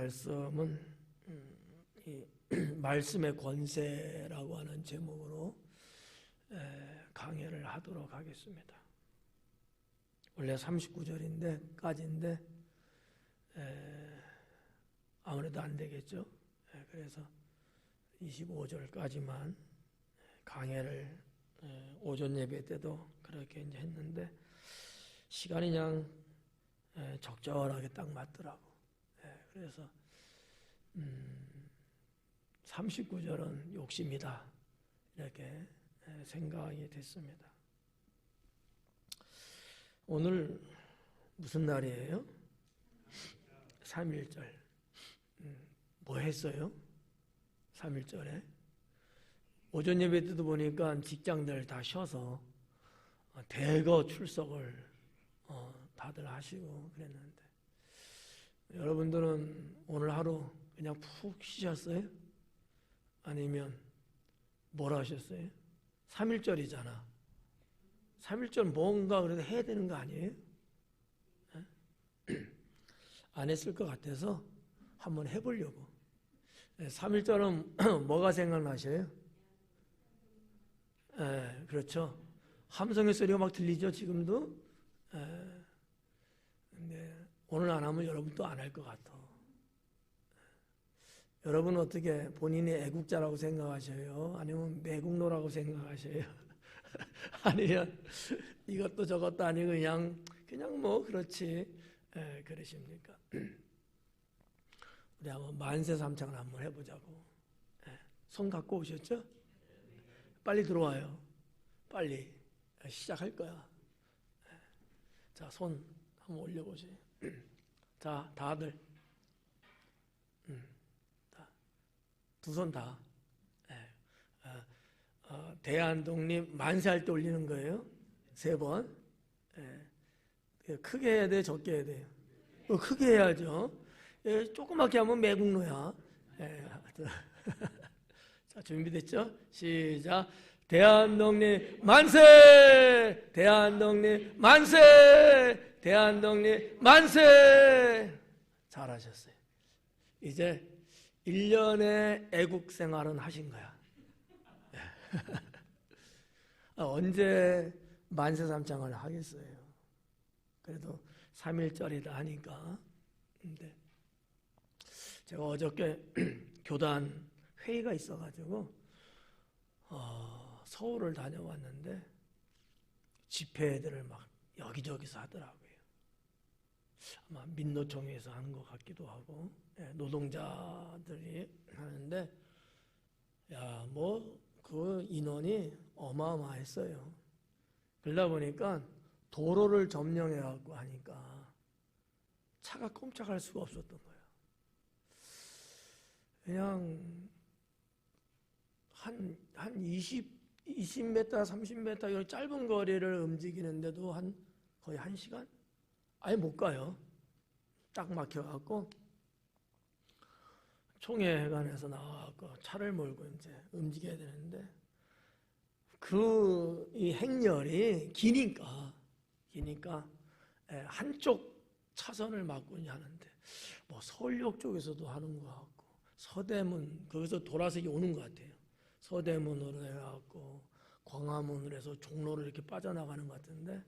말씀은 이 말씀의 권세라고 하는 제목으로 강해를 하도록 하겠습니다. 원래 39절까지인데 아무래도 안 되겠죠. 그래서 25절까지만 강해를 오전 예배 때도 그렇게 이제 했는데 시간이 그냥 적절하게 딱 맞더라고. 그래서 39절은 욕심이다 이렇게 생각이 됐습니다. 오늘 무슨 날이에요? 3.1절. 뭐 했어요? 3.1절에 오전 예배 때도 보니까 직장들 다 쉬어서 대거 출석을 다들 하시고 그랬는데 여러분들은 오늘 하루 그냥 푹 쉬셨어요? 아니면 뭘 하셨어요? 3.1절이잖아. 3.1절 뭔가 그래도 해야 되는 거 아니에요? 안 했을 것 같아서 한번 해보려고. 3.1절은 뭐가 생각나셔요? 그렇죠. 함성의 소리가 막 들리죠, 지금도? 근데 오늘 안 하면 여러분 또 안 할 것 같아. 여러분 어떻게 본인이 애국자라고 생각하셔요? 아니면 매국노라고 생각하셔요? 아니면 이것도 저것도 아니고 그냥 뭐 그렇지 그러십니까? 우리 한번 만세 삼창을 한번 해보자고. 손 갖고 오셨죠? 빨리 들어와요. 빨리 시작할 거야. 자, 손 한번 올려보세요. 자, 다들 두 손 다. 대한독립 만세할 때 올리는 거예요. 3번. 크게 해야 돼, 적게 해야 돼요? 크게 해야죠. 조그맣게 하면 매국노야. 자, 준비됐죠? 시작. 대한독립 만세! 대한독립 만세! 대한독립 만세! 잘하셨어요. 이제 1년의 애국 생활은 하신 거야. 언제 만세 삼창을 하겠어요? 그래도 3.1절이다 하니까. 근데 제가 어저께 교단 회의가 있어가지고 서울을 다녀왔는데 집회들을 막 여기저기서 하더라고요. 아마 민노총에서 하는 것 같기도 하고 노동자들이 하는데 그 인원이 어마어마했어요. 그러다 보니까 도로를 점령해갖고 하니까 차가 꼼짝할 수가 없었던 거예요. 그냥 한 20m, 30m 이런 짧은 거리를 움직이는데도 거의 1시간? 아예 못 가요. 딱 막혀갖고 총회관에서 나와갖고 차를 몰고 이제 움직여야 되는데 이 행렬이 기니까 한쪽 차선을 막고 하는데 뭐 서울역 쪽에서도 하는 것 같고 서대문 거기서 돌아서 오는 것 같아요. 서대문으로 해갖고 광화문으로 해서 종로로 이렇게 빠져나가는 것 같은데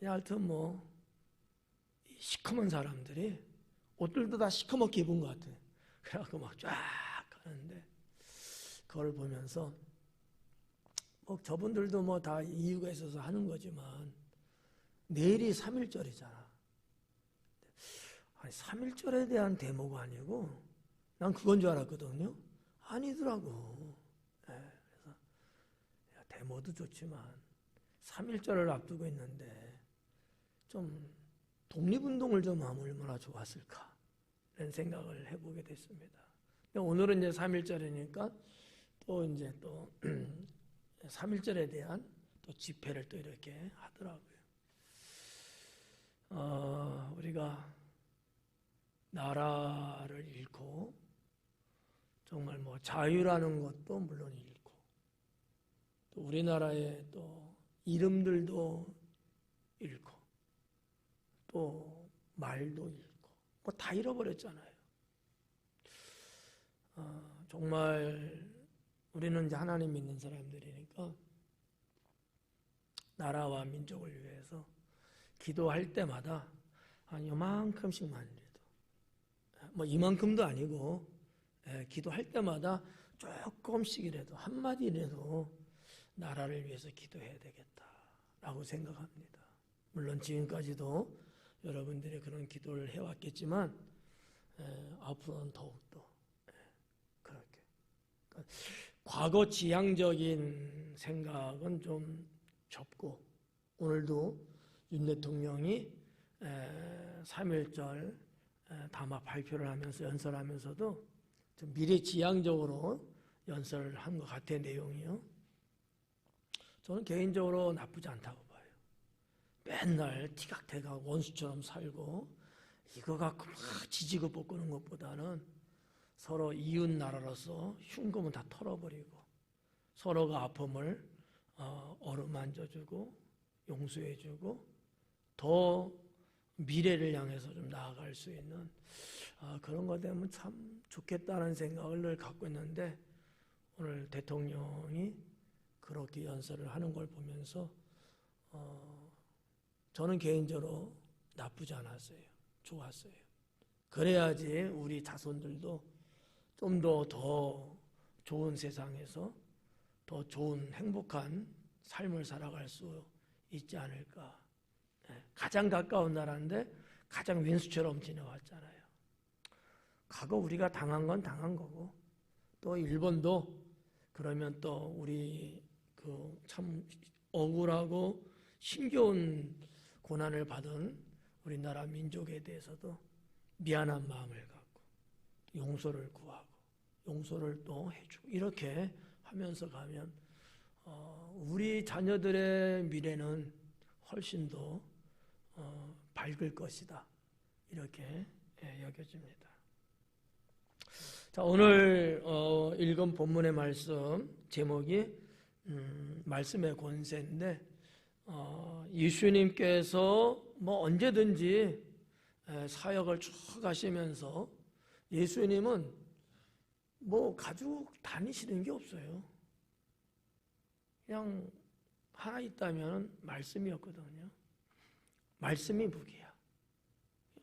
하여튼 뭐 시커먼 사람들이 옷들도 다 시커멓게 입은 것 같아. 그래갖고 막 쫙 가는데 그걸 보면서 뭐 저분들도 뭐 다 이유가 있어서 하는 거지만 내일이 3.1절이잖아. 아니 3.1절에 대한 데모가 아니고 난 그건 줄 알았거든요. 아니더라고. 그래서 데모도 좋지만 3.1절을 앞두고 있는데 좀 독립운동을 좀 하면 얼마나 좋았을까 이런 생각을 해보게 됐습니다. 오늘은 이제 3.1절이니까 또 3.1절에 대한 또 집회를 또 이렇게 하더라고요. 우리가 나라를 잃고 정말 뭐 자유라는 것도 물론 잃고 또 우리나라의 또 이름들도 잃고 또 말도 잃고 뭐 다 잃어버렸잖아요. 정말 우리는 이제 하나님 믿는 사람들이니까 나라와 민족을 위해서 기도할 때마다 한 이만큼씩만이라도, 뭐 이만큼도 아니고, 기도할 때마다 조금씩이라도 한마디라도 나라를 위해서 기도해야 되겠다라고 생각합니다. 물론 지금까지도 여러분들이 그런 기도를 해왔겠지만 앞으로는 더욱더 그렇게. 그러니까 과거 지향적인 생각은 좀 접고, 오늘도 윤 대통령이 3.1절 담화 발표를 하면서 연설하면서도 좀 미래지향적으로 연설을 한 것 같아요. 내용이요. 저는 개인적으로 나쁘지 않다고 봐요. 맨날 티각태각 원수처럼 살고 이거 갖고 막 지지고 볶는 것보다는 서로 이웃 나라로서 흉금은 다 털어버리고 서로가 아픔을 어루만져주고 용서해주고 더 미래를 향해서 좀 나아갈 수 있는 그런 것 되면 참 좋겠다는 생각을 늘 갖고 있는데, 오늘 대통령이 그렇게 연설을 하는 걸 보면서 저는 개인적으로 나쁘지 않았어요. 좋았어요. 그래야지 우리 자손들도 좀 더 좋은 세상에서 더 좋은 행복한 삶을 살아갈 수 있지 않을까. 가장 가까운 나라인데 가장 왼수처럼 지내왔잖아요. 과거 우리가 당한 건 당한 거고, 또 일본도 그러면 또 우리 그 참 억울하고 힘겨운 고난을 받은 우리나라 민족에 대해서도 미안한 마음을 갖고 용서를 구하고 용서를 또 해주고 이렇게 하면서 가면 우리 자녀들의 미래는 훨씬 더 밝을 것이다, 이렇게 여겨집니다. 자, 오늘 읽은 본문의 말씀 제목이 말씀의 권세인데, 예수님께서 뭐 언제든지 사역을 쭉 하시면서 예수님은 뭐 가지고 다니시는 게 없어요. 그냥 하나 있다면 말씀이었거든요. 말씀이 무기야.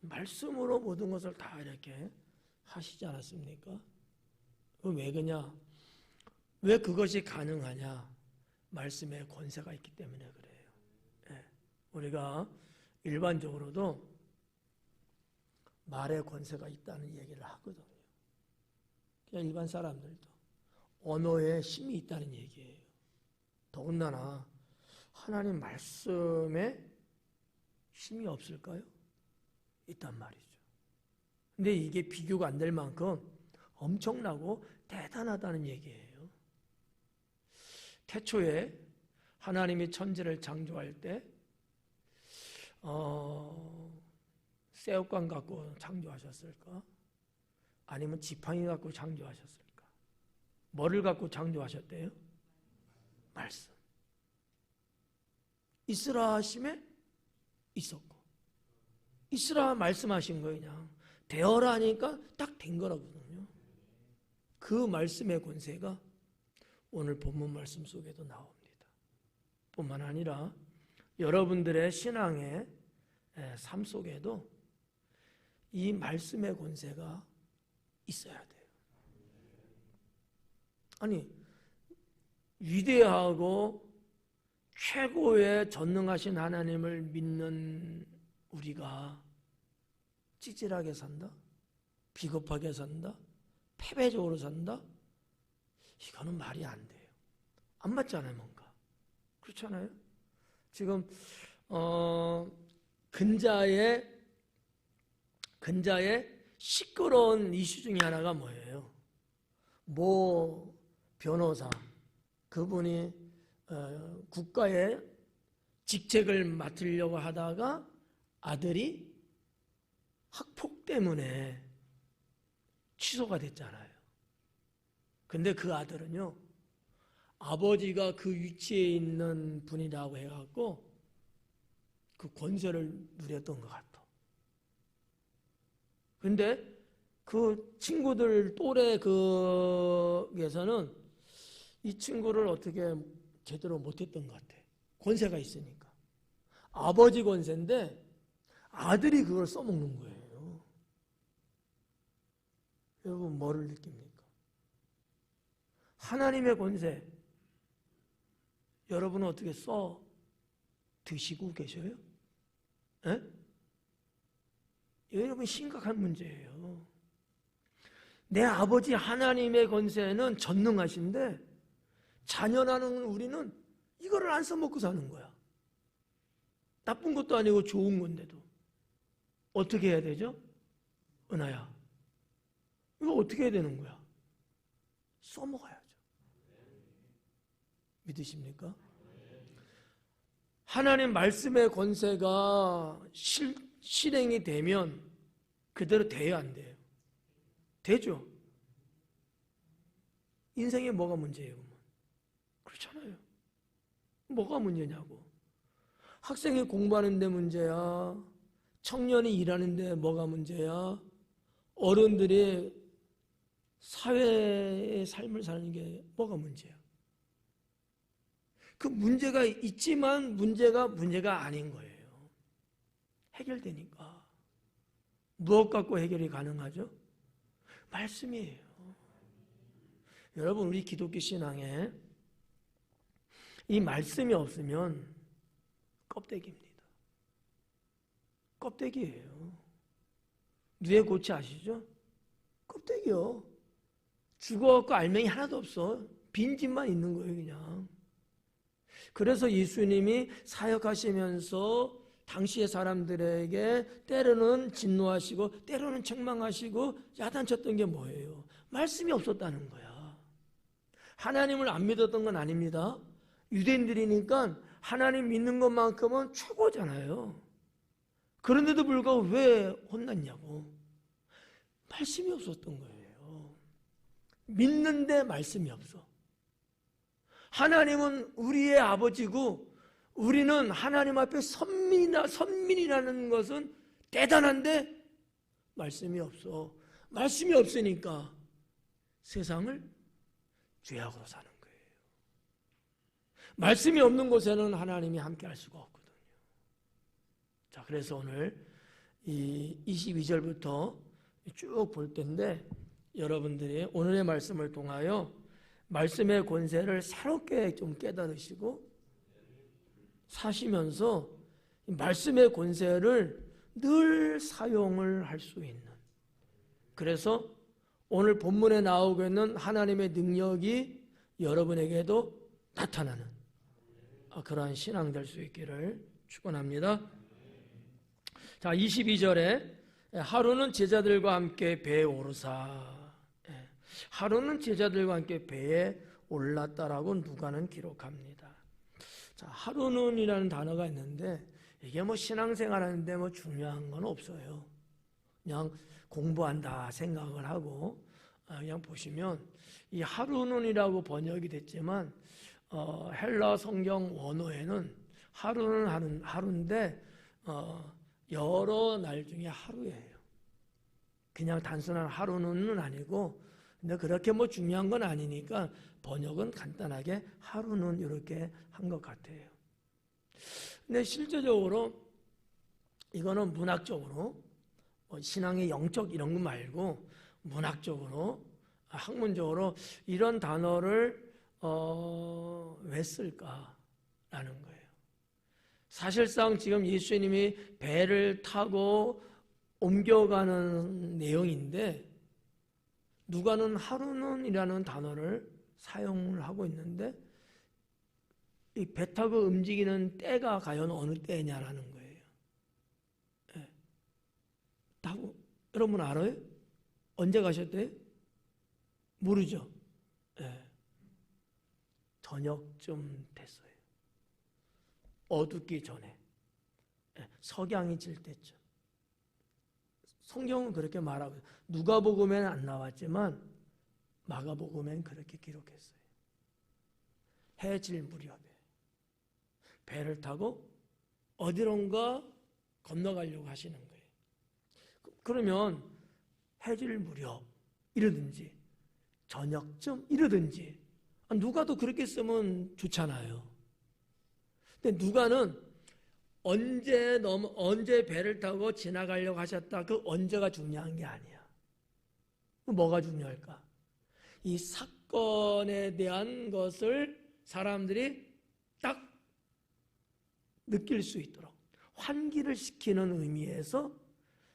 말씀으로 모든 것을 다 이렇게 하시지 않았습니까? 왜 그러냐? 왜 그것이 가능하냐? 말씀의 권세가 있기 때문에 그래요. 우리가 일반적으로도 말의 권세가 있다는 얘기를 하거든요. 그냥 일반 사람들도 언어에 힘이 있다는 얘기예요. 더군다나 하나님 말씀에 힘이 없을까요? 있단 말이죠. 근데 이게 비교가 안 될 만큼 엄청나고 대단하다는 얘기예요. 태초에 하나님이 천지를 창조할 때 새우깡 갖고 창조하셨을까? 아니면 지팡이 갖고 창조하셨을까? 뭐를 갖고 창조하셨대요? 말씀. 있으라 하심에 있었고, 있으라 말씀하신 거예요. 그냥 되어라 하니까 딱 된 거라거든요. 그 말씀의 권세가 오늘 본문 말씀 속에도 나옵니다. 뿐만 아니라 여러분들의 신앙의 삶 속에도 이 말씀의 권세가 있어야 돼요. 아니, 위대하고 최고의 전능하신 하나님을 믿는 우리가 찌질하게 산다? 비겁하게 산다? 패배적으로 산다? 이거는 말이 안 돼요. 안 맞잖아요, 뭔가. 그렇잖아요? 지금 근자의 시끄러운 이슈 중에 하나가 뭐예요? 모 변호사, 그분이 국가의 직책을 맡으려고 하다가 아들이 학폭 때문에 취소가 됐잖아요. 근데 그 아들은요, 아버지가 그 위치에 있는 분이라고 해갖고 그 권세를 누렸던 것 같아. 근데 그 친구들 또래 그에서는 이 친구를 어떻게 제대로 못했던 것 같아. 권세가 있으니까. 아버지 권세인데 아들이 그걸 써먹는 거예요. 여러분 뭐를 느낍니까? 하나님의 권세 여러분은 어떻게 써 드시고 계셔요? 에? 여러분 심각한 문제예요. 내 아버지 하나님의 권세는 전능하신데 자녀라는 우리는 이거를 안 써먹고 사는 거야. 나쁜 것도 아니고 좋은 건데도. 어떻게 해야 되죠? 은하야, 이거 어떻게 해야 되는 거야? 써먹어야죠. 믿으십니까? 하나님 말씀의 권세가 실행이 되면 그대로 돼야 안 돼요? 되죠. 인생에 뭐가 문제예요? 그렇잖아요. 뭐가 문제냐고. 학생이 공부하는 데 문제야. 청년이 일하는 데 뭐가 문제야. 어른들이 사회의 삶을 사는 게 뭐가 문제야. 그 문제가 있지만 문제가 아닌 거예요. 해결되니까. 무엇 갖고 해결이 가능하죠? 말씀이에요. 여러분, 우리 기독교 신앙에 이 말씀이 없으면 껍데기입니다. 껍데기예요. 누에 고치 아시죠? 껍데기요. 죽어갖고 알맹이 하나도 없어. 빈집만 있는 거예요, 그냥. 그래서 예수님이 사역하시면서 당시의 사람들에게 때로는 진노하시고 때로는 책망하시고 야단쳤던 게 뭐예요? 말씀이 없었다는 거야. 하나님을 안 믿었던 건 아닙니다. 유대인들이니까 하나님 믿는 것만큼은 최고잖아요. 그런데도 불구하고 왜 혼났냐고. 말씀이 없었던 거예요. 믿는데 말씀이 없어. 하나님은 우리의 아버지고 우리는 하나님 앞에 선민이라는 것은 대단한데 말씀이 없어. 말씀이 없으니까 세상을 죄악으로 사는 거예요. 말씀이 없는 곳에는 하나님이 함께 할 수가 없거든요. 자, 그래서 오늘 이 22절부터 쭉 볼 텐데 여러분들이 오늘의 말씀을 통하여 말씀의 권세를 새롭게 좀 깨달으시고 사시면서 말씀의 권세를 늘 사용을 할 수 있는, 그래서 오늘 본문에 나오고 있는 하나님의 능력이 여러분에게도 나타나는 그러한 신앙 될 수 있기를 축원합니다. 자, 22절에 하루는 제자들과 함께 배에 오르사, 하루는 제자들과 함께 배에 올랐다라고 누가는 기록합니다. 자, 하루는이라는 단어가 있는데 이게 뭐 신앙생활 하는데 뭐 중요한 건 없어요. 그냥 공부한다 생각을 하고 그냥 보시면 이 하루는이라고 번역이 됐지만 헬라 성경 원어에는 하루는 하루인데 여러 날 중에 하루예요. 그냥 단순한 하루는 아니고, 근데 그렇게 뭐 중요한 건 아니니까 번역은 간단하게 하루는 이렇게 한 것 같아요. 근데 실제적으로 이거는 문학적으로 신앙의 영적 이런 거 말고 문학적으로 학문적으로 이런 단어를 왜 쓸까라는 거예요. 사실상 지금 예수님이 배를 타고 옮겨가는 내용인데 누가는 하루는이라는 단어를 사용을 하고 있는데 이 배 타고 움직이는 때가 과연 어느 때냐라는 거예요. 네. 타고 여러분 알아요? 언제 가셨대요? 모르죠. 네. 저녁쯤 됐어요. 어둡기 전에. 네. 석양이 질 때쯤. 성경은 그렇게 말하고, 누가복음에는 안 나왔지만 마가복음에는 그렇게 기록했어요. 해 질 무렵에 배를 타고 어디론가 건너가려고 하시는 거예요. 그러면 해질 무렵 이러든지 저녁쯤 이러든지 누가도 그렇게 쓰면 좋잖아요. 근데 누가는 언제 배를 타고 지나가려고 하셨다 그 언제가 중요한 게 아니야. 뭐가 중요할까? 이 사건에 대한 것을 사람들이 딱 느낄 수 있도록 환기를 시키는 의미에서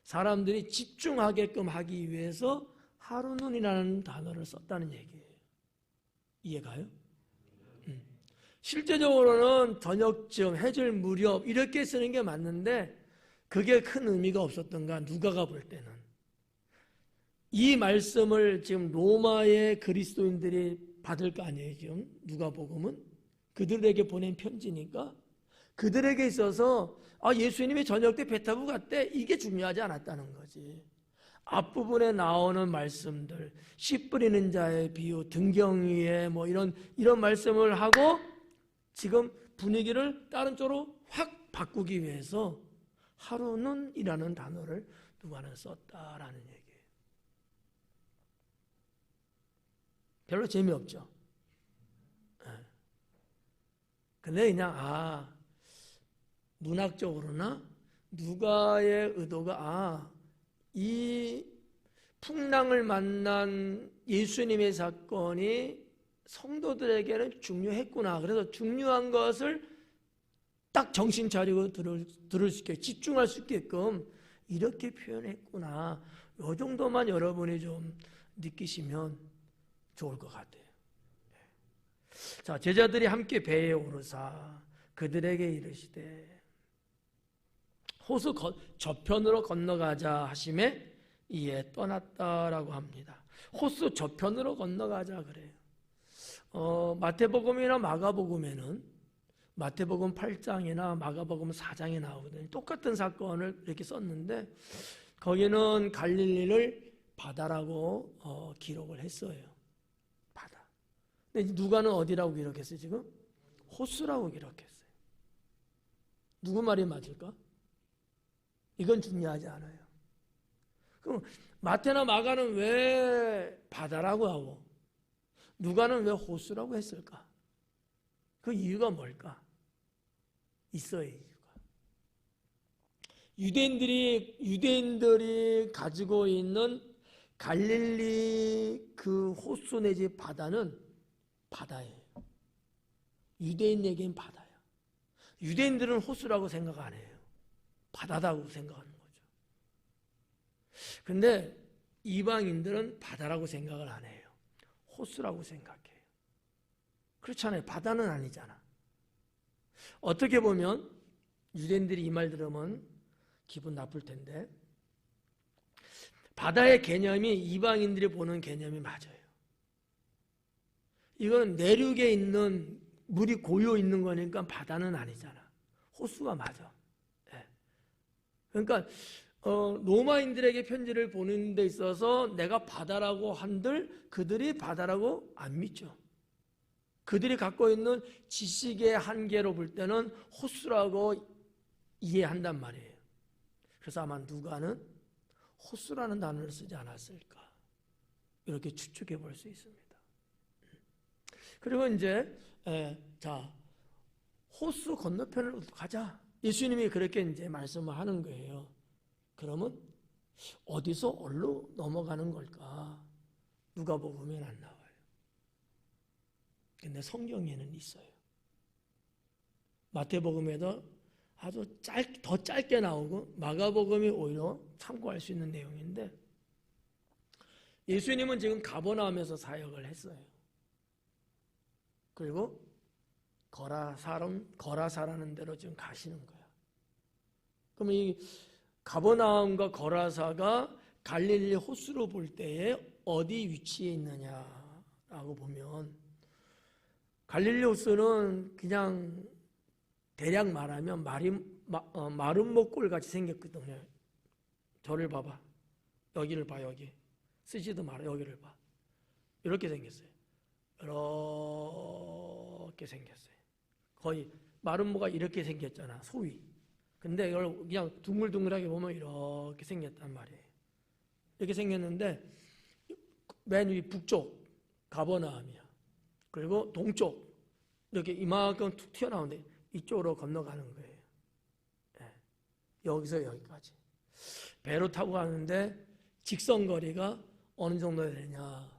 사람들이 집중하게끔 하기 위해서 하루눈이라는 단어를 썼다는 얘기예요. 이해가요? 실제적으로는 저녁쯤 해질 무렵 이렇게 쓰는 게 맞는데 그게 큰 의미가 없었던가 누가가 볼 때는 이 말씀을 지금 로마의 그리스도인들이 받을 거 아니에요. 지금 누가복음은 그들에게 보낸 편지니까 그들에게 있어서 예수님이 저녁 때 배 타고 갔대 이게 중요하지 않았다는 거지. 앞부분에 나오는 말씀들 씨 뿌리는 자의 비유 등경 위에 뭐 이런 말씀을 하고 지금 분위기를 다른 쪽으로 확 바꾸기 위해서 하루는이라는 단어를 누가는 썼다라는 얘기예요. 별로 재미없죠. 근데 그냥 문학적으로나 누가의 의도가 이 풍랑을 만난 예수님의 사건이 성도들에게는 중요했구나. 그래서 중요한 것을 딱 정신 차리고 들을 수 있게 집중할 수 있게끔 이렇게 표현했구나. 이 정도만 여러분이 좀 느끼시면 좋을 것 같아요. 자, 제자들이 함께 배에 오르사 그들에게 이르시되 호수 저편으로 건너가자 하심에 이에 떠났다라고 합니다. 호수 저편으로 건너가자 그래요. 마태복음이나 마가복음에는 마태복음 8장이나 마가복음 4장에 나오거든요. 똑같은 사건을 이렇게 썼는데 거기는 갈릴리를 바다라고 기록을 했어요. 바다. 근데 누가는 어디라고 기록했어요 지금? 호수라고 기록했어요. 누구 말이 맞을까? 이건 중요하지 않아요. 그럼 마태나 마가는 왜 바다라고 하고 누가는 왜 호수라고 했을까? 그 이유가 뭘까? 있어요, 이유가. 유대인들이 가지고 있는 갈릴리 그 호수 내지 바다는 바다예요. 유대인에겐 바다야. 유대인들은 호수라고 생각 안 해요. 바다라고 생각하는 거죠. 근데 이방인들은 바다라고 생각을 안 해요. 호수라고 생각해요. 그렇잖아요. 바다는 아니잖아. 어떻게 보면 유대인들이 이 말 들으면 기분 나쁠 텐데 바다의 개념이 이방인들이 보는 개념이 맞아요. 이건 내륙에 있는 물이 고여 있는 거니까 바다는 아니잖아. 호수가 맞아. 네. 그러니까 로마인들에게 편지를 보는 데 있어서 내가 바다라고 한들 그들이 바다라고 안 믿죠. 그들이 갖고 있는 지식의 한계로 볼 때는 호수라고 이해한단 말이에요. 그래서 아마 누가는 호수라는 단어를 쓰지 않았을까 이렇게 추측해 볼 수 있습니다. 그리고 이제 호수 건너편으로 가자. 예수님이 그렇게 이제 말씀을 하는 거예요. 그러면 어디서 어디로 넘어가는 걸까? 누가복음에는 안 나와요. 근데 성경에는 있어요. 마태복음에도 아주 더 짧게 나오고 마가복음이 오히려 참고할 수 있는 내용인데 예수님은 지금 가버나움에서 사역을 했어요. 그리고 거라사라는 데로 지금 가시는 거야. 그러면 이 가버나움과 거라사가 갈릴리 호수로 볼 때에 어디 위치에 있느냐라고 보면 갈릴리 호수는 그냥 대략 말하면 마름모골 같이 생겼거든요. 저를 봐봐. 여기를 봐, 여기. 쓰지도 마라, 여기를 봐. 이렇게 생겼어요. 이렇게 생겼어요. 거의 마름모가 이렇게 생겼잖아, 소위. 근데 이걸 그냥 둥글둥글하게 보면 이렇게 생겼단 말이에요. 이렇게 생겼는데 맨 위 북쪽 가버나움이야. 그리고 동쪽 이렇게 이만큼 툭 튀어나오는데 이쪽으로 건너가는 거예요. 네. 여기서 여기까지 배로 타고 가는데 직선 거리가 어느 정도 되냐,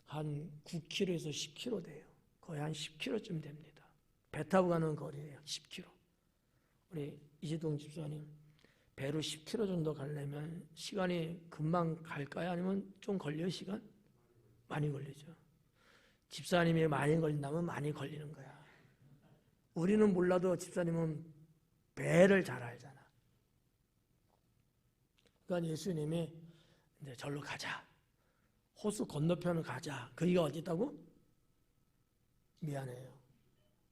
한 9km에서 10km 돼요. 거의 한 10km쯤 됩니다. 배 타고 가는 거리예요. 10km. 우리 이재동 집사님, 배로 10km 정도 가려면 시간이 금방 갈까요? 아니면 좀 걸려요, 시간? 많이 걸리죠. 집사님이 많이 걸린다면 많이 걸리는 거야. 우리는 몰라도 집사님은 배를 잘 알잖아. 그러니까 예수님이 이제 절로 가자. 호수 건너편을 가자. 거기가 어디 있다고? 미안해요.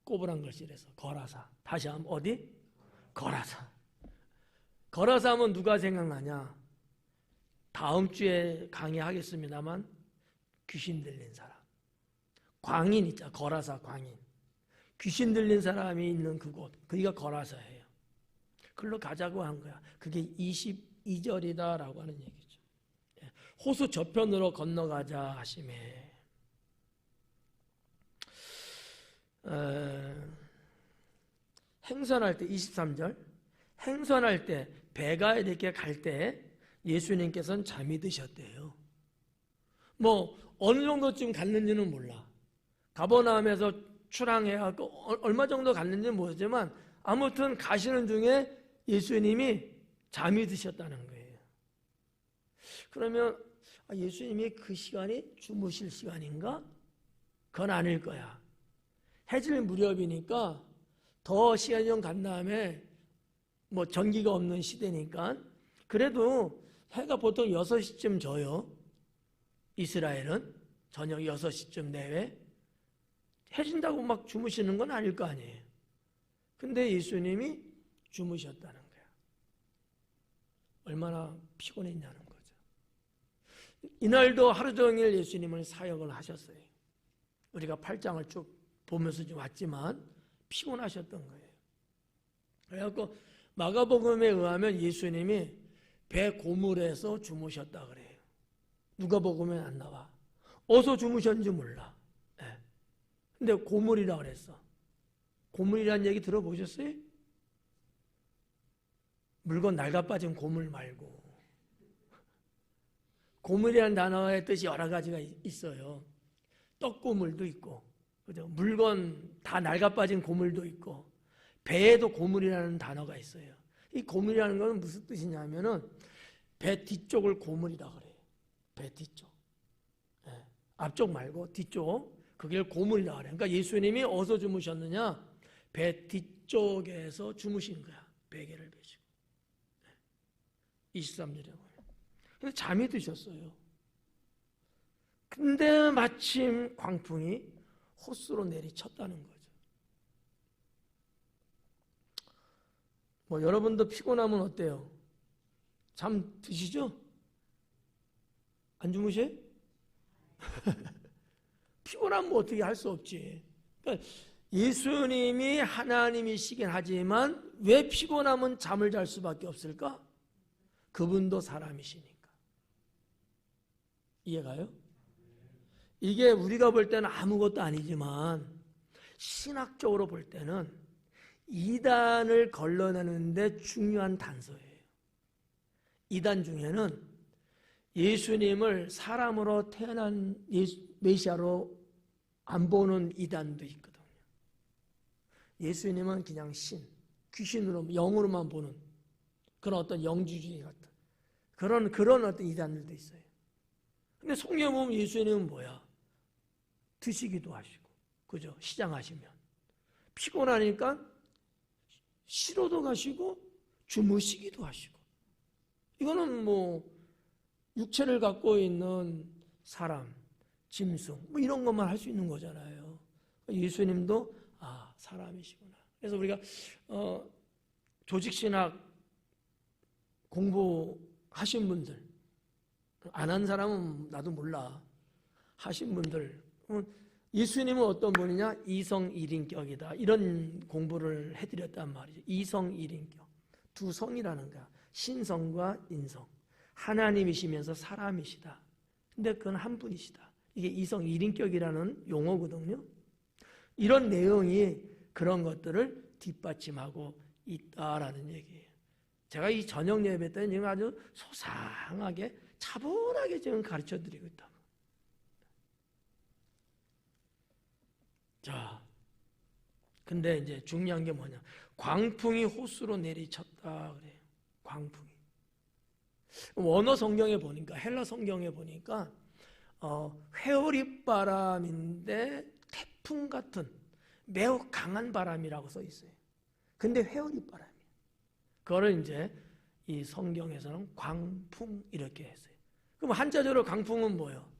꼬부랑 글씨에서 거라사. 다시 한번 어디? 거라사. 거라사 하면 누가 생각나냐? 다음 주에 강의하겠습니다만 귀신 들린 사람. 광인 있잖아. 거라사 광인. 귀신 들린 사람이 있는 그곳. 거기가 거라사예요. 그걸로 가자고 한 거야. 그게 22절이다라고 하는 얘기죠. 호수 저편으로 건너가자 하심에 행선할 때 23절 행선할 때 배가 이렇게 갈 때 예수님께서는 잠이 드셨대요. 뭐 어느 정도쯤 갔는지는 몰라. 가버나움에서 출항해갖고 얼마 정도 갔는지는 모르지만 아무튼 가시는 중에 예수님이 잠이 드셨다는 거예요. 그러면 예수님이 그 시간이 주무실 시간인가? 그건 아닐 거야. 해질 무렵이니까 더 시간이 좀 간 다음에 뭐 전기가 없는 시대니까 그래도 해가 보통 6시쯤 져요. 이스라엘은 저녁 6시쯤 내외. 해진다고 막 주무시는 건 아닐 거 아니에요. 근데 예수님이 주무셨다는 거야. 얼마나 피곤했냐는 거죠. 이날도 하루 종일 예수님은 사역을 하셨어요. 우리가 8장을 쭉 보면서 좀 왔지만 피곤하셨던 거예요. 그래갖고 마가복음에 의하면 예수님이 배 고물에서 주무셨다 그래요. 누가복음에 안 나와. 어디서 주무셨는지 몰라. 네. 근데 고물이라 그랬어. 고물이라는 얘기 들어보셨어요? 물건 낡아빠진 고물 말고. 고물이라는 단어의 뜻이 여러 가지가 있어요. 떡고물도 있고, 그죠? 물건 다 낡아빠진 고물도 있고, 배에도 고물이라는 단어가 있어요. 이 고물이라는 건 무슨 뜻이냐면은 배 뒤쪽을 고물이라 그래요. 배 뒤쪽. 네. 앞쪽 말고 뒤쪽. 그게 고물이라 그래요. 그러니까 예수님이 어디서 주무셨느냐? 배 뒤쪽에서 주무신 거야. 베개를 베시고. 네. 23절에 보면. 그래서 잠이 드셨어요. 근데 마침 광풍이 호수로 내리쳤다는 거죠. 뭐 여러분도 피곤하면 어때요? 잠 드시죠? 안 주무셔요? 피곤하면 뭐 어떻게 할 수 없지. 그러니까 예수님이 하나님이시긴 하지만 왜 피곤하면 잠을 잘 수밖에 없을까? 그분도 사람이시니까. 이해가요? 이게 우리가 볼 때는 아무것도 아니지만 신학적으로 볼 때는 이단을 걸러내는데 중요한 단서예요. 이단 중에는 예수님을 사람으로 태어난 메시아로 안 보는 이단도 있거든요. 예수님은 그냥 신, 귀신으로, 영으로만 보는 그런 어떤 영주주의 같은 그런 어떤 이단들도 있어요. 근데 성경에 보면 예수님은 뭐야? 드시기도 하시고, 그죠? 시장하시면. 피곤하니까 쉬러도 가시고, 주무시기도 하시고. 이거는 뭐, 육체를 갖고 있는 사람, 짐승, 뭐 이런 것만 할 수 있는 거잖아요. 예수님도, 사람이시구나. 그래서 우리가, 조직신학 공부하신 분들, 안 한 사람은 나도 몰라. 하신 분들, 예수님은 어떤 분이냐? 이성일인격이다. 이런 공부를 해드렸단 말이죠. 이성일인격. 두 성이라는 거야. 신성과 인성. 하나님이시면서 사람이시다. 근데 그건 한 분이시다. 이게 이성 1인격이라는 용어거든요. 이런 내용이 그런 것들을 뒷받침하고 있다라는 얘기예요. 제가 이 저녁 예배 때는 지금 아주 소상하게 차분하게 지금 가르쳐 드리고 있다고. 자, 근데 이제 중요한 게 뭐냐? 광풍이 호수로 내리쳤다 그래요. 광풍이. 원어 성경에 보니까, 헬라 성경에 보니까 회오리 바람인데 태풍 같은 매우 강한 바람이라고 써 있어요. 근데 회오리 바람이에요. 그거를 이제 이 성경에서는 광풍 이렇게 했어요. 그럼 한자적으로 광풍은 뭐예요?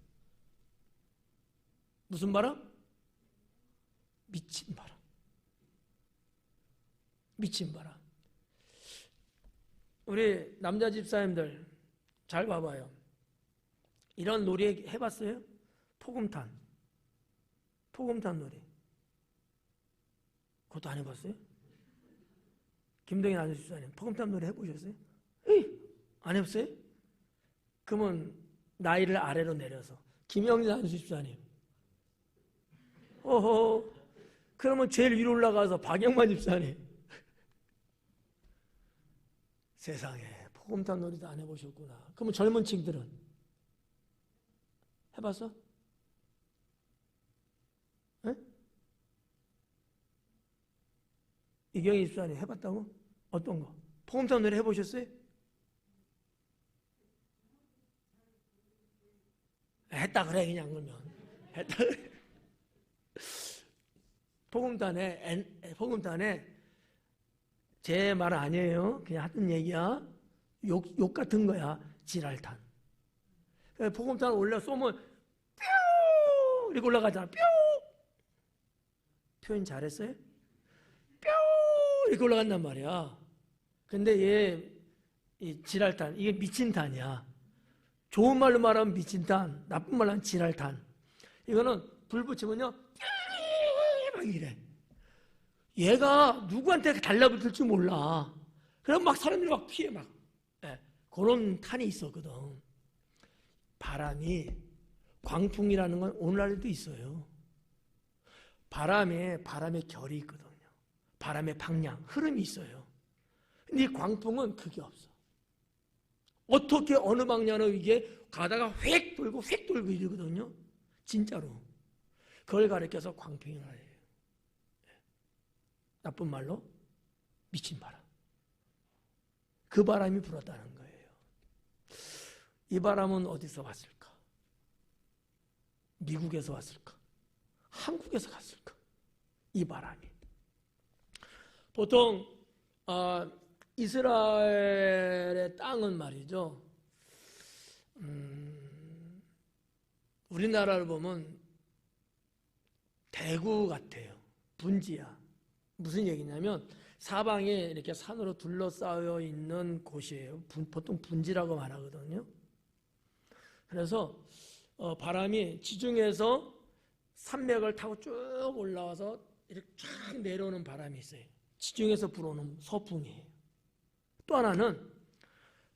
무슨 바람? 미친 바람. 미친 바람. 우리 남자 집사님들 잘 봐봐요. 이런 놀이 해봤어요? 포금탄. 포금탄 놀이. 그것도 안 해봤어요? 김동현 남자 집사님 포금탄 놀이 해보셨어요? 에이, 안 해봤어요? 그러면 나이를 아래로 내려서 김영진 남자 집사님. 어허. 그러면 제일 위로 올라가서 박영만 집사님. 세상에 포금탄 놀이도 안 해보셨구나. 그러면 젊은 층들은 해봤어? 에? 이경희 집사님 해봤다고? 어떤 거? 포금탄 놀이 해보셨어요? 했다 그래 그냥 그러면 했다 그래. 포금탄에 제 말 아니에요. 그냥 하던 얘기야. 욕 같은 거야. 지랄탄. 포금탄 올려 쏘면 뿅 이렇게 올라가잖아. 뿅. 표현 잘했어요? 뿅 이렇게 올라간단 말이야. 근데 이 지랄탄 이게 미친 탄이야. 좋은 말로 말하면 미친 탄, 나쁜 말로 하면 지랄탄. 이거는 불 붙이면요 막 이래. 얘가 누구한테 달라붙을지 몰라. 그럼 막 사람들이 막 피해 막. 네, 그런 탄이 있었거든. 바람이 광풍이라는 건 오늘날에도 있어요. 바람의 결이 있거든요. 바람의 방향, 흐름이 있어요. 근데 이 광풍은 그게 없어. 어떻게 어느 방향으로 이게 가다가 휙 돌고 이러거든요. 진짜로. 그걸 가리켜서 광풍이라 해요. 나쁜 말로 미친 바람. 그 바람이 불었다는 거예요. 이 바람은 어디서 왔을까? 미국에서 왔을까? 한국에서 갔을까? 이 바람이. 보통 이스라엘의 땅은 말이죠. 우리나라를 보면 대구 같아요. 분지야. 무슨 얘기냐면 사방에 이렇게 산으로 둘러싸여 있는 곳이에요. 보통 분지라고 말하거든요. 그래서 바람이 지중해에서 산맥을 타고 쭉 올라와서 이렇게 쫙 내려오는 바람이 있어요. 지중해에서 불어오는 서풍이에요. 또 하나는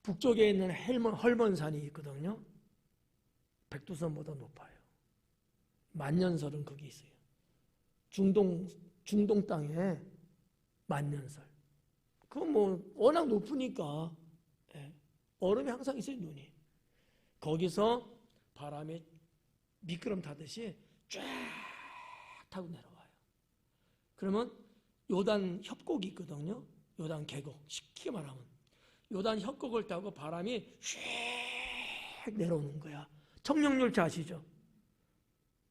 북쪽에 있는 헐먼산이 있거든요. 백두산보다 높아요. 만년설은 거기 있어요. 중동 땅에 만년설. 그건 뭐 워낙 높으니까 얼음이 항상 있어요. 눈이. 거기서 바람이 미끄럼 타듯이 쫙 타고 내려와요. 그러면 요단 협곡이 있거든요. 요단 계곡. 쉽게 말하면 요단 협곡을 타고 바람이 휙 내려오는 거야. 청룡열차 아시죠?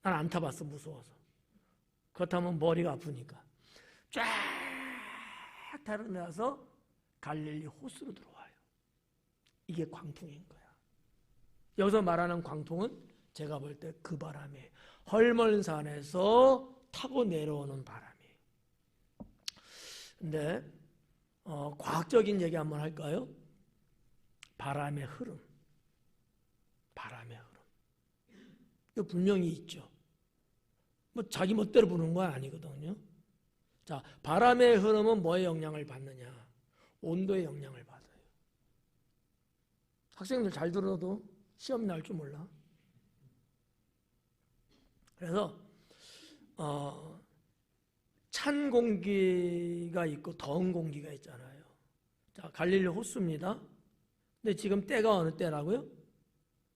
난 안 타봤어. 무서워서. 그렇다면 머리가 아프니까 쫙 타고 내려서 갈릴리 호수로 들어와요. 이게 광풍인 거야. 여기서 말하는 광풍은 제가 볼 때 그 바람이에요. 헐먼산에서 타고 내려오는 바람이에요. 근데 과학적인 얘기 한번 할까요? 바람의 흐름. 바람의 흐름. 이거 분명히 있죠. 뭐 자기 멋대로 부는 건 아니거든요. 자, 바람의 흐름은 뭐의 영향을 받느냐? 온도의 영향을 받아요. 학생들 잘 들어도 시험이 날 줄 몰라. 그래서 찬 공기가 있고 더운 공기가 있잖아요. 자, 갈릴리 호수입니다. 근데 지금 때가 어느 때라고요?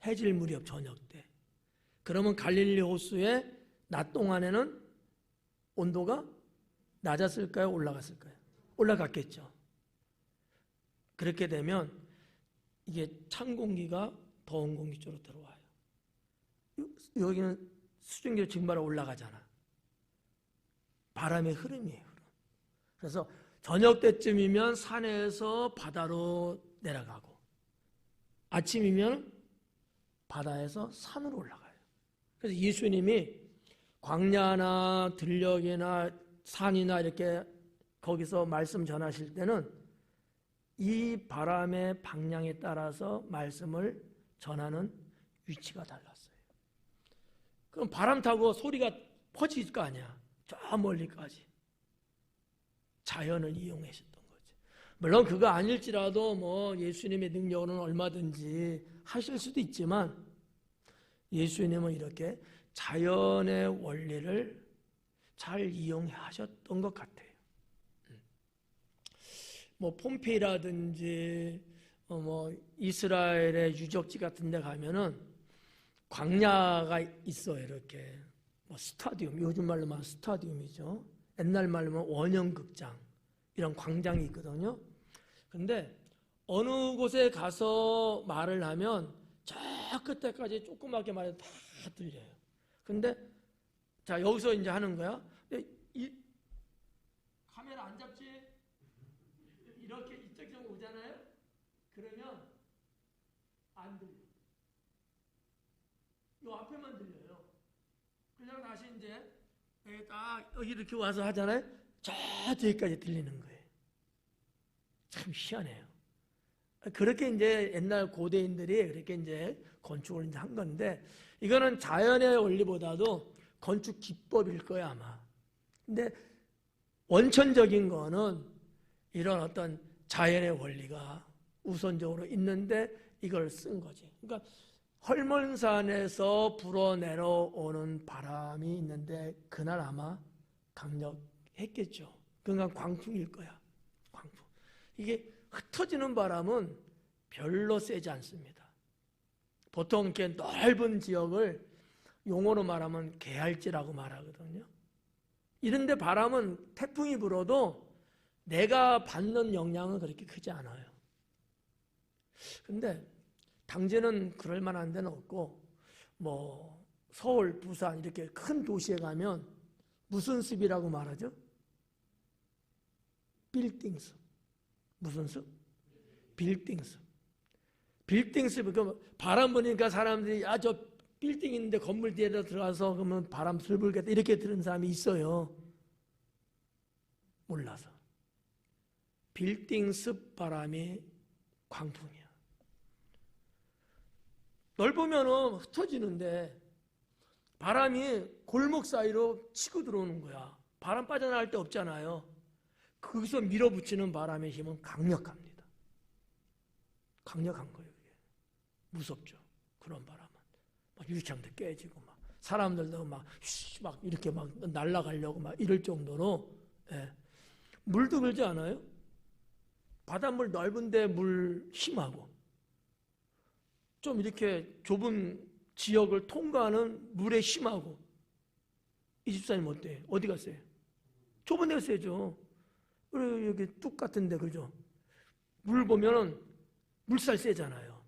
해질 무렵 저녁 때. 그러면 갈릴리 호수에 낮 동안에는 온도가 낮았을까요? 올라갔을까요? 올라갔겠죠. 그렇게 되면 이게 찬 공기가 더운 공기 쪽으로 들어와요. 여기는 수증기로 증발해 올라가잖아. 바람의 흐름이에요. 그래서 저녁 때쯤이면 산에서 바다로 내려가고 아침이면 바다에서 산으로 올라가요. 그래서 예수님이 광야나 들녘이나 산이나 이렇게 거기서 말씀 전하실 때는 이 바람의 방향에 따라서 말씀을 전하는 위치가 달랐어요. 그럼 바람 타고 소리가 퍼질 거 아니야. 저 멀리까지. 자연을 이용하셨던 거죠. 물론 그거 아닐지라도 뭐 예수님의 능력은 얼마든지 하실 수도 있지만 예수님은 이렇게 자연의 원리를 잘 이용하셨던 것 같아요. 뭐 폼페이라든지 뭐 이스라엘의 유적지 같은 데 가면은 광야가 있어요. 이렇게 뭐 스타디움, 요즘 말로 말하면 스타디움이죠. 옛날 말로 하면 원형극장, 이런 광장이 있거든요. 근데 어느 곳에 가서 말을 하면 저 끝에까지 조그맣게 말해도 다 들려요. 근데 자, 여기서 이제 하는 거야. 이 카메라 안 잡지? 이렇게 이쪽으로 오잖아요. 그러면 안 들려. 요 앞에만 들려요. 그냥 다시 이제 딱 여기 이렇게 와서 하잖아요. 저 뒤까지 들리는 거예요. 참 희한해요. 그렇게 이제 옛날 고대인들이 그렇게 이제 건축을 이제 한 건데, 이거는 자연의 원리보다도 건축 기법일 거야 아마. 근데 원천적인 거는 이런 어떤 자연의 원리가 우선적으로 있는데 이걸 쓴 거지. 그러니까 헐몬산에서 불어내려오는 바람이 있는데 그날 아마 강력했겠죠. 그러니까 광풍일 거야. 광풍. 이게 흩어지는 바람은 별로 세지 않습니다. 보통 이렇게 넓은 지역을 용어로 말하면 개할지라고 말하거든요. 이런데 바람은 태풍이 불어도 내가 받는 영향은 그렇게 크지 않아요. 근데 당진은 그럴 만한 데는 없고, 뭐 서울, 부산 이렇게 큰 도시에 가면 무슨 습이라고 말하죠? 빌딩습. 무슨 습? 빌딩습. 빌딩습. 그 바람 부니까 사람들이 저 빌딩 있는데 건물 뒤에다 들어가서 그러면 바람 슬 불겠다 이렇게 들은 사람이 있어요. 몰라서. 빌딩습 바람이 광풍이야. 넓으면은 흩어지는데 바람이 골목 사이로 치고 들어오는 거야. 바람 빠져나갈 데 없잖아요. 거기서 밀어붙이는 바람의 힘은 강력합니다. 강력한 거예요. 이게. 무섭죠. 그런 바람은. 막 유리창도 깨지고 막 사람들도 막 이렇게 막 날아가려고 막 이럴 정도로. 예. 물도 그러지 않아요? 바닷물 넓은데 물 심하고 좀 이렇게 좁은 지역을 통과하는 물에 심하고. 이 집사님 어때요? 어디 갔어요? 좁은 데가 세죠. 그리고 여기 뚝 같은데 그죠? 물 보면은 물살 세잖아요.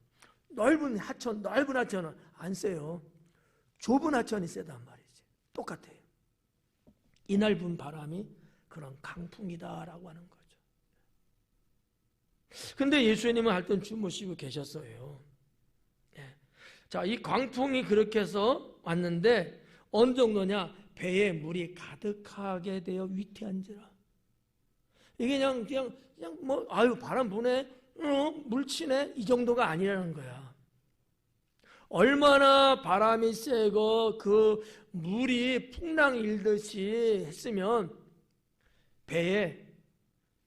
넓은 하천은 안 세요. 좁은 하천이 세단 말이지. 똑같아요. 이날 분 바람이 그런 강풍이다라고 하는 거죠. 근데 예수님은 하여튼 주무시고 계셨어요. 자, 이 광풍이 그렇게 해서 왔는데 어느 정도냐? 배에 물이 가득하게 되어 위태한지라. 이게 그냥 뭐 아유 바람 부네, 물 치네 이 정도가 아니라는 거야. 얼마나 바람이 세고 그 물이 풍랑 일듯이 했으면 배에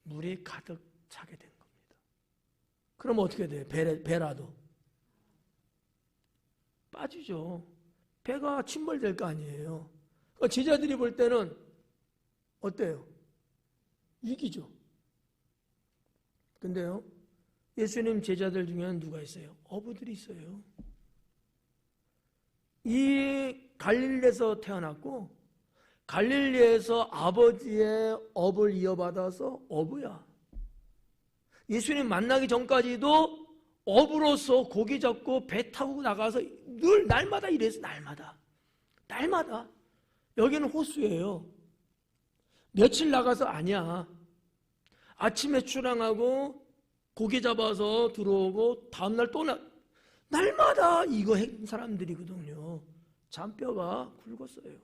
물이 가득 차게 된 겁니다. 그럼 어떻게 돼요? 배라도 빠지죠. 배가 침몰될 거 아니에요. 그러니까 제자들이 볼 때는 어때요? 위기죠. 근데요, 예수님 제자들 중에는 누가 있어요? 어부들이 있어요. 이 갈릴리에서 태어났고 갈릴리에서 아버지의 업을 이어받아서 어부야. 예수님 만나기 전까지도 어부로서 고기 잡고 배 타고 나가서 늘 날마다 이래서 날마다 여기는 호수예요. 며칠 나가서 아니야. 아침에 출항하고 고기 잡아서 들어오고 다음날 또 날마다 이거 한 사람들이거든요. 잔뼈가 굵었어요.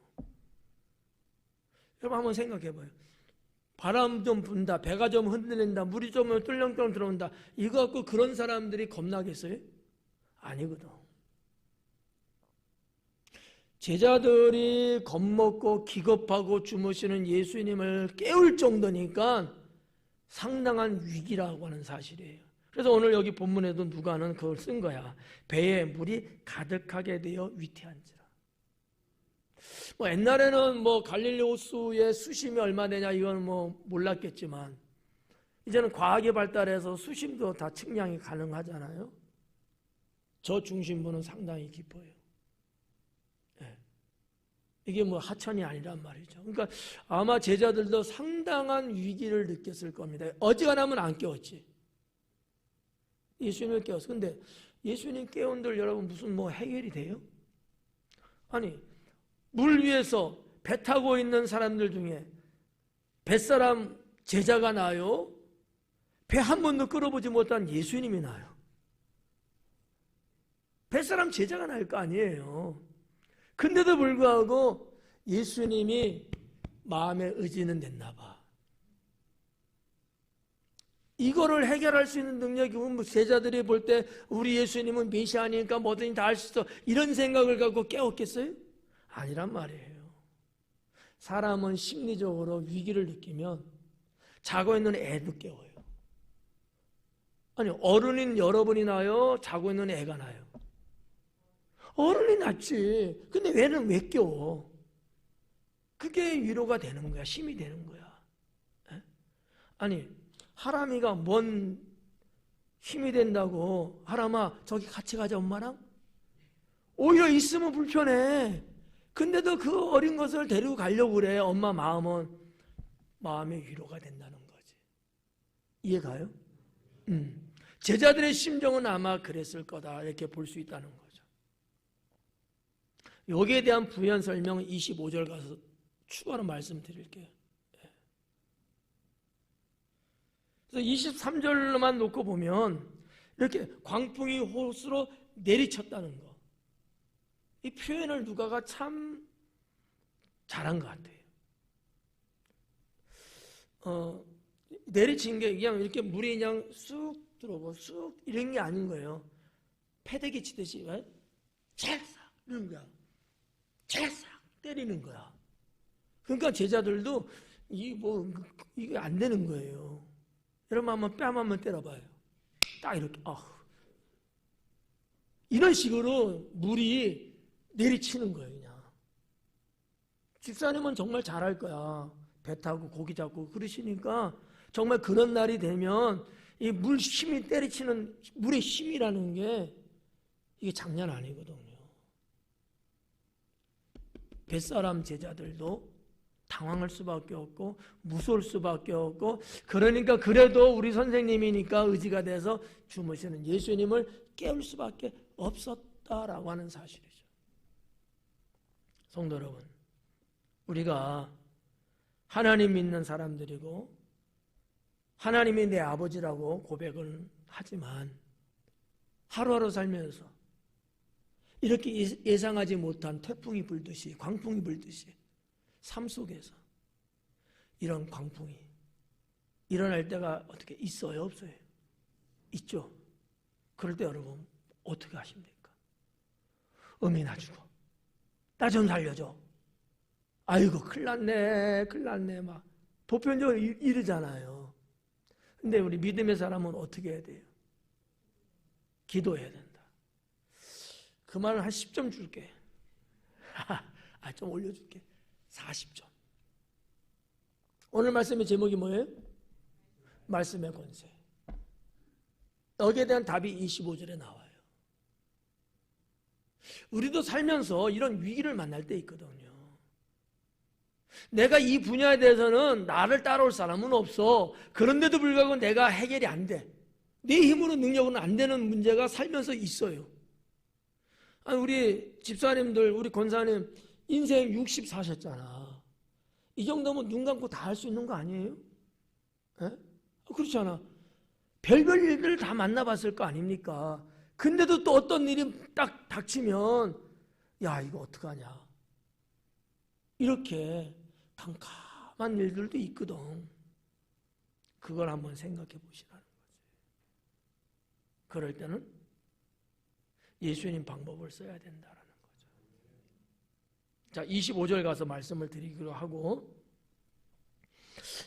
여러분 한번 생각해봐요. 바람 좀 분다, 배가 좀 흔들린다, 물이 좀 뚫렁뚫렁 들어온다, 이거 갖고 그런 사람들이 겁나겠어요? 아니거든. 제자들이 겁먹고 기겁하고 주무시는 예수님을 깨울 정도니까 상당한 위기라고 하는 사실이에요. 그래서 오늘 여기 본문에도 누가는 그걸 쓴 거야. 배에 물이 가득하게 되어 위태한지라. 옛날에는 갈릴리 호수의 수심이 얼마 되냐 이건 몰랐겠지만 이제는 과학이 발달해서 수심도 다 측량이 가능하잖아요. 저 중심부는 상당히 깊어요. 네. 이게 하천이 아니란 말이죠. 그러니까 아마 제자들도 상당한 위기를 느꼈을 겁니다. 어지간하면 안 깨웠지. 예수님을 깨웠어. 근데 예수님 깨운들 여러분 무슨 해결이 돼요? 아니 물 위에서 배 타고 있는 사람들 중에 뱃사람 제자가 나요? 배 한 번도 끌어보지 못한 예수님이 나요? 뱃사람 제자가 날 거 아니에요. 근데도 불구하고 예수님이 마음의 의지는 됐나 봐. 이거를 해결할 수 있는 능력이 제자들이 볼 때 우리 예수님은 메시아니까 뭐든지 다 할 수 있어 이런 생각을 갖고 깨웠겠어요? 아니란 말이에요. 사람은 심리적으로 위기를 느끼면 자고 있는 애도 깨워요. 아니 어른인 여러분이 나요? 자고 있는 애가 나요? 어른이 낫지. 근데 애는 왜 깨워? 그게 위로가 되는 거야. 힘이 되는 거야. 에? 아니 하람이가 뭔 힘이 된다고 하람아 저기 같이 가자 엄마랑? 오히려 있으면 불편해. 근데도 그 어린 것을 데리고 가려고 그래. 엄마 마음의 위로가 된다는 거지. 이해가요? 제자들의 심정은 아마 그랬을 거다 이렇게 볼 수 있다는 거죠. 여기에 대한 부연 설명은 25절 가서 추가로 말씀드릴게요. 그래서 23절로만 놓고 보면 이렇게 광풍이 호수로 내리쳤다는 거. 이 표현을 누가가 참 잘한 것 같아요. 내리친 게 그냥 이렇게 물이 그냥 쑥 들어오고 쑥 이런 게 아닌 거예요. 패대기 치듯이 찰싹 이러는 거야. 찰싹 때리는 거야. 그러니까 제자들도 이게 안 되는 거예요. 여러분 한번 뺨 한번 때려봐요. 딱 이렇게 이런 식으로 물이 내리치는 거예요. 그냥 집사님은 정말 잘할 거야. 배 타고 고기 잡고 그러시니까 정말 그런 날이 되면 이 물 힘이 때리치는 물의 힘이라는 게 이게 장난 아니거든요. 뱃사람 제자들도 당황할 수밖에 없고 무서울 수밖에 없고 그러니까 그래도 우리 선생님이니까 의지가 돼서 주무시는 예수님을 깨울 수밖에 없었다라고 하는 사실이죠. 성도 여러분, 우리가 하나님 믿는 사람들이고 하나님이 내 아버지라고 고백을 하지만 하루하루 살면서 이렇게 예상하지 못한 태풍이 불듯이 광풍이 불듯이 삶 속에서 이런 광풍이 일어날 때가 어떻게 있어요? 없어요? 있죠. 그럴 때 여러분 어떻게 하십니까? 어미나 주고 나 좀 살려줘. 아이고 큰일 났네 막 보편적으로 이러잖아요. 근데 우리 믿음의 사람은 어떻게 해야 돼요? 기도해야 된다. 그 말은 한 10점 줄게. 좀 올려줄게. 40점. 오늘 말씀의 제목이 뭐예요? 말씀의 권세. 여기에 대한 답이 25절에 나와요. 우리도 살면서 이런 위기를 만날 때 있거든요. 내가 이 분야에 대해서는 나를 따라올 사람은 없어. 그런데도 불구하고 내가 해결이 안 돼. 내 힘으로 능력으로는 안 되는 문제가 살면서 있어요. 우리 집사님들, 우리 권사님 인생 60 사셨잖아. 이 정도면 눈 감고 다 할 수 있는 거 아니에요? 에? 그렇잖아. 별별 일들을 다 만나봤을 거 아닙니까? 근데도 또 어떤 일이 딱 닥치면 야, 이거 어떡하냐. 이렇게 깜깜한 일들도 있거든. 그걸 한번 생각해 보시라는 거지. 그럴 때는 예수님 방법을 써야 된다라는 거죠. 자, 25절 가서 말씀을 드리기로 하고,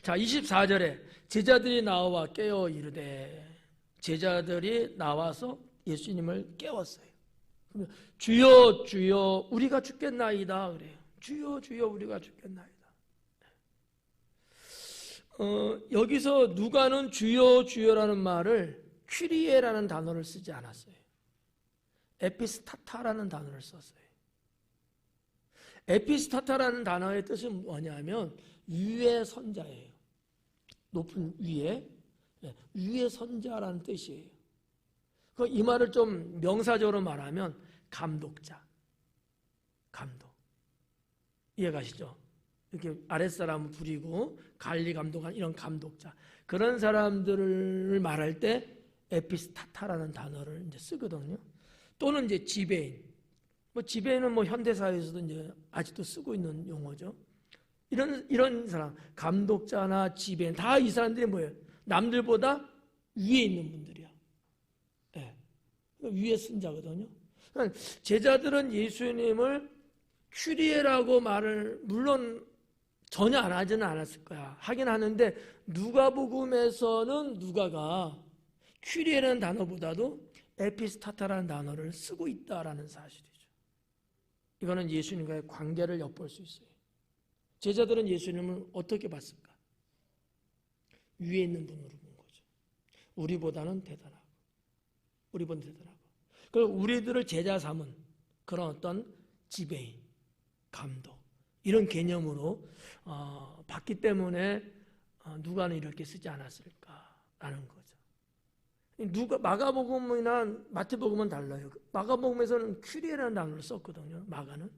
자, 24절에 제자들이 나와 깨어 이르되, 제자들이 나와서 예수님을 깨웠어요. 주여 주여 우리가 죽겠나이다 그래요. 주여 주여 우리가 죽겠나이다. 여기서 누가는 주여 주여라는 말을 퀴리에라는 단어를 쓰지 않았어요. 에피스타타라는 단어를 썼어요. 에피스타타라는 단어의 뜻은 뭐냐면 위의 선자예요. 높은 위에, 위의 선자라는 뜻이에요. 이 말을 좀 명사적으로 말하면 감독자, 감독. 이해가시죠? 이렇게 아랫사람을 부리고 관리 감독한 이런 감독자. 그런 사람들을 말할 때 에피스타타라는 단어를 이제 쓰거든요. 또는 이제 지배인. 지배인은 현대사회에서도 이제 아직도 쓰고 있는 용어죠. 이런 사람, 감독자나 지배인, 다 이 사람들이 뭐예요? 남들보다 위에 있는 분들이야. 네. 위에 선자거든요. 그러니까 제자들은 예수님을 큐리에라고 말을 물론 전혀 안 하지는 않았을 거야. 하긴 하는데 누가복음에서는 누가가 큐리에라는 단어보다도 에피스타타라는 단어를 쓰고 있다라는 사실이죠. 이거는 예수님과의 관계를 엿볼 수 있어요. 제자들은 예수님을 어떻게 봤을까? 위에 있는 분으로 본 거죠. 우리보다는 대단하고, 우리보다 대단하고. 그리고 우리들을 제자 삼은 그런 어떤 지배인, 감독 이런 개념으로 봤기 때문에 누가는 이렇게 쓰지 않았을까라는 거죠. 마가복음이나 마태복음은 달라요. 마가복음에서는 큐리에라는 단어를 썼거든요. 마가는.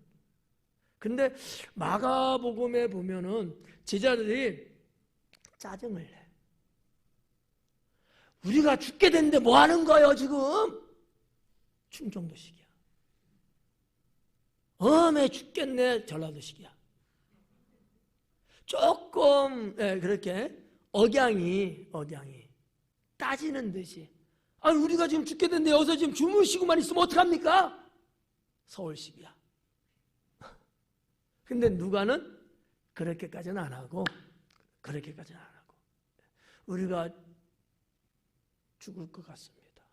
근데 마가복음에 보면은 제자들이 짜증을 내. 우리가 죽게 됐는데 뭐 하는 거예요 지금? 충청도식이야. 어메 죽겠네 전라도식이야. 조금 그렇게 억양이 따지는 듯이. 우리가 지금 죽게 됐는데 여기서 지금 주무시고만 있으면 어떡합니까? 서울식이야. 근데 누가는 그렇게까지는 안 하고, 우리가 죽을 것 같습니다.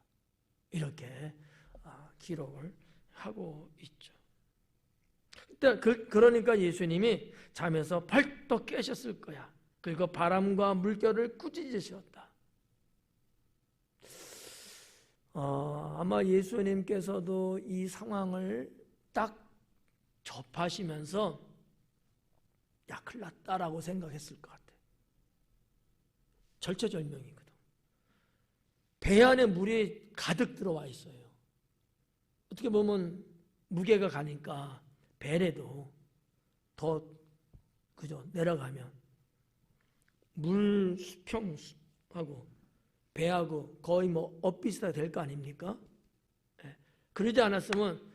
이렇게 기록을 하고 있죠. 그러니까 예수님이 잠에서 벌떡 깨셨을 거야. 그리고 바람과 물결을 꾸짖으셨다. 아마 예수님께서도 이 상황을 딱 접하시면서 야, 큰일 났다라고 생각했을 것 같아요. 절체절명이거든. 배 안에 물이 가득 들어와 있어요. 어떻게 보면 무게가 가니까 배래도 더 내려가면 물 수평하고 배하고 거의 엇비슷하게 될 거 아닙니까? 그러지 않았으면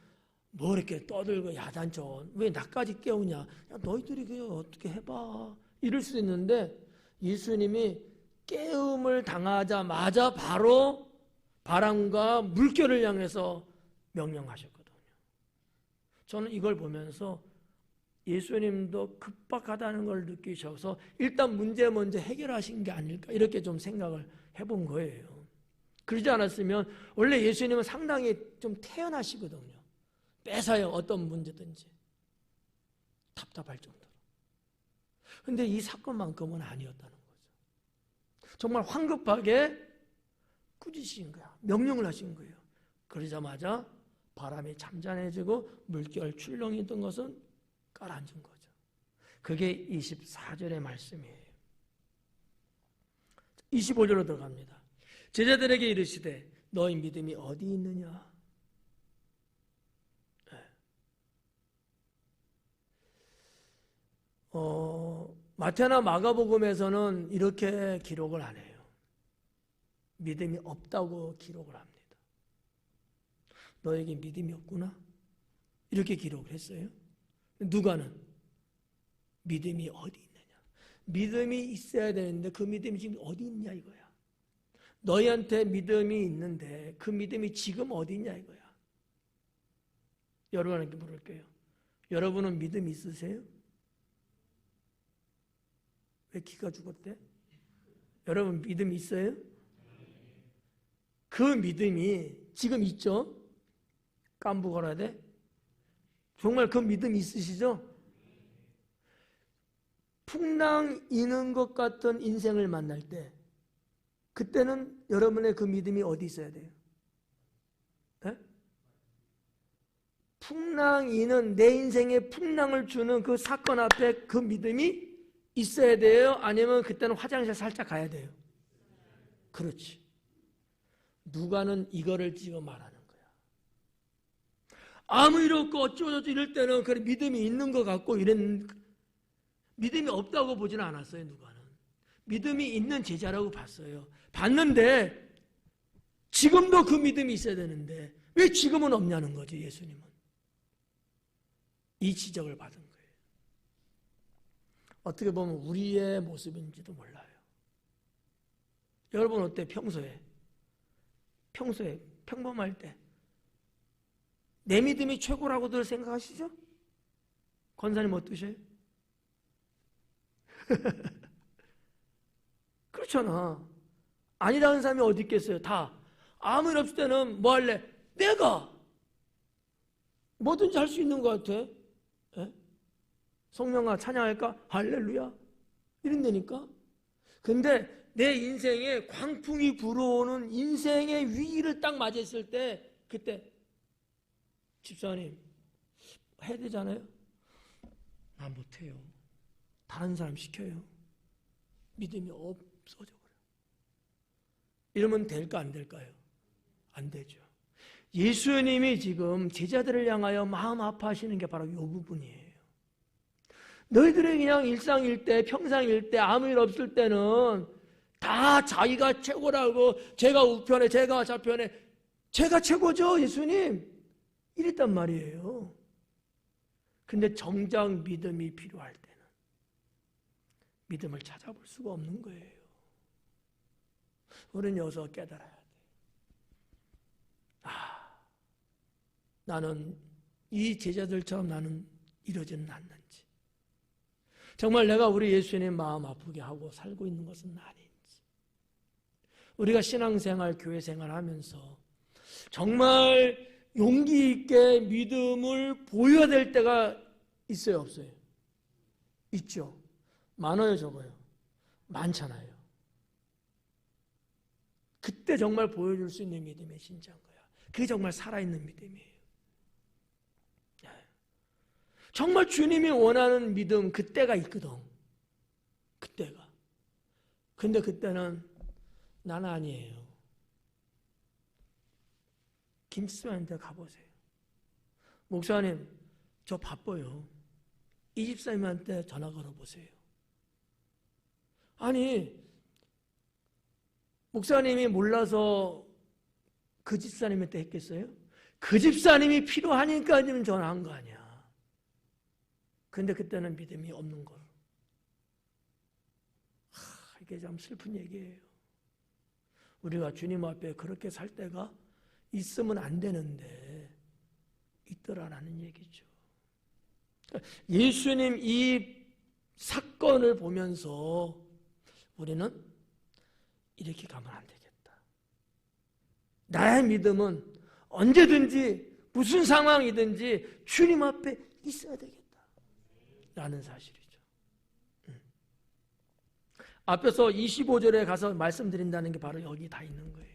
이렇게 떠들고 야단쳐. 왜 나까지 깨우냐? 야, 너희들이 그냥 어떻게 해봐. 이럴 수도 있는데 예수님이 깨움을 당하자마자 바로 바람과 물결을 향해서 명령하셨거든요. 저는 이걸 보면서 예수님도 급박하다는 걸 느끼셔서 일단 문제 먼저 해결하신 게 아닐까 이렇게 좀 생각을 해본 거예요. 그러지 않았으면 원래 예수님은 상당히 좀 태연하시거든요. 뺏어요. 어떤 문제든지. 답답할 정도로. 그런데 이 사건만큼은 아니었다는 거죠. 정말 황급하게 꾸짖으신 거야. 명령을 하신 거예요. 그러자마자 바람이 잠잠해지고 물결 출렁이 던 것은 가라앉은 거죠. 그게 24절의 말씀이에요. 25절로 들어갑니다. 제자들에게 이르시되 너희 믿음이 어디 있느냐? 마태나 마가복음에서는 이렇게 기록을 안 해요. 믿음이 없다고 기록을 합니다. 너에게 믿음이 없구나? 이렇게 기록을 했어요. 누가는 믿음이 어디 있느냐? 믿음이 있어야 되는데 그 믿음이 지금 어디 있냐 이거야. 너희한테 믿음이 있는데 그 믿음이 지금 어디 있냐 이거야. 여러분에게 물을게요. 여러분은 믿음이 있으세요? 왜 기가 죽었대? 여러분 믿음이 있어요? 그 믿음이 지금 있죠? 깐부 걸어야 돼? 정말 그 믿음이 있으시죠? 풍랑 이는 것 같은 인생을 만날 때 그때는 여러분의 그 믿음이 어디 있어야 돼요? 네? 풍랑 이는 내 인생에 풍랑을 주는 그 사건 앞에 그 믿음이 있어야 돼요? 아니면 그때는 화장실 살짝 가야 돼요? 그렇지. 누가는 이거를 지금 말하는 거야. 아무 일 없고 어쩌고저쩌고 이럴 때는 그래 믿음이 있는 것 같고 이런 믿음이 없다고 보지는 않았어요. 누가는 믿음이 있는 제자라고 봤어요. 봤는데 지금도 그 믿음이 있어야 되는데 왜 지금은 없냐는 거지. 예수님은 이 지적을 받은 거예요. 어떻게 보면 우리의 모습인지도 몰라요. 여러분 어때? 평소에 평범할 때 내 믿음이 최고라고들 생각하시죠? 권사님 어떠세요? 그렇잖아. 아니라는 사람이 어디 있겠어요? 다 아무 일 없을 때는 뭐 할래? 내가 뭐든지 할 수 있는 것 같아. 예? 성령아 찬양할까? 할렐루야 이런다니까. 근데 내 인생에 광풍이 불어오는 인생의 위기를 딱 맞이했을 때 그때 집사님 해야 되잖아요. 나 못해요. 다른 사람 시켜요. 믿음이 없어져 버려요. 이러면 될까 안 될까요? 안 되죠. 예수님이 지금 제자들을 향하여 마음 아파하시는 게 바로 이 부분이에요. 너희들이 그냥 일상일 때, 평상일 때, 아무 일 없을 때는 다 자기가 최고라고, 제가 우편에, 제가 좌편에, 제가 최고죠, 예수님. 이랬단 말이에요. 근데 정작 믿음이 필요할 때는 믿음을 찾아볼 수가 없는 거예요. 우리는 여기서 깨달아야 돼. 나는 이 제자들처럼 나는 이러지는 않는지, 정말 내가 우리 예수님 마음 아프게 하고 살고 있는 것은 아닌지, 우리가 신앙생활, 교회생활 하면서 정말 용기 있게 믿음을 보여야 될 때가 있어요, 없어요? 있죠. 많아요, 적어요? 많잖아요. 그때 정말 보여줄 수 있는 믿음의 신자인 거야. 그게 정말 살아있는 믿음이에요. 정말 주님이 원하는 믿음, 그때가 있거든. 그때가. 근데 그때는 나는 아니에요. 김집사님한테 가보세요. 목사님, 저 바빠요. 이 집사님한테 전화 걸어보세요. 아니, 목사님이 몰라서 그 집사님한테 했겠어요? 그 집사님이 필요하니까 지금 전화한 거 아니야. 근데 그때는 믿음이 없는 걸. 이게 참 슬픈 얘기예요. 우리가 주님 앞에 그렇게 살 때가 있으면 안 되는데 있더라라는 얘기죠. 예수님 이 사건을 보면서 우리는 이렇게 가면 안 되겠다. 나의 믿음은 언제든지 무슨 상황이든지 주님 앞에 있어야 되겠다라는 사실이죠. 앞에서 25절에 가서 말씀드린다는 게 바로 여기 다 있는 거예요.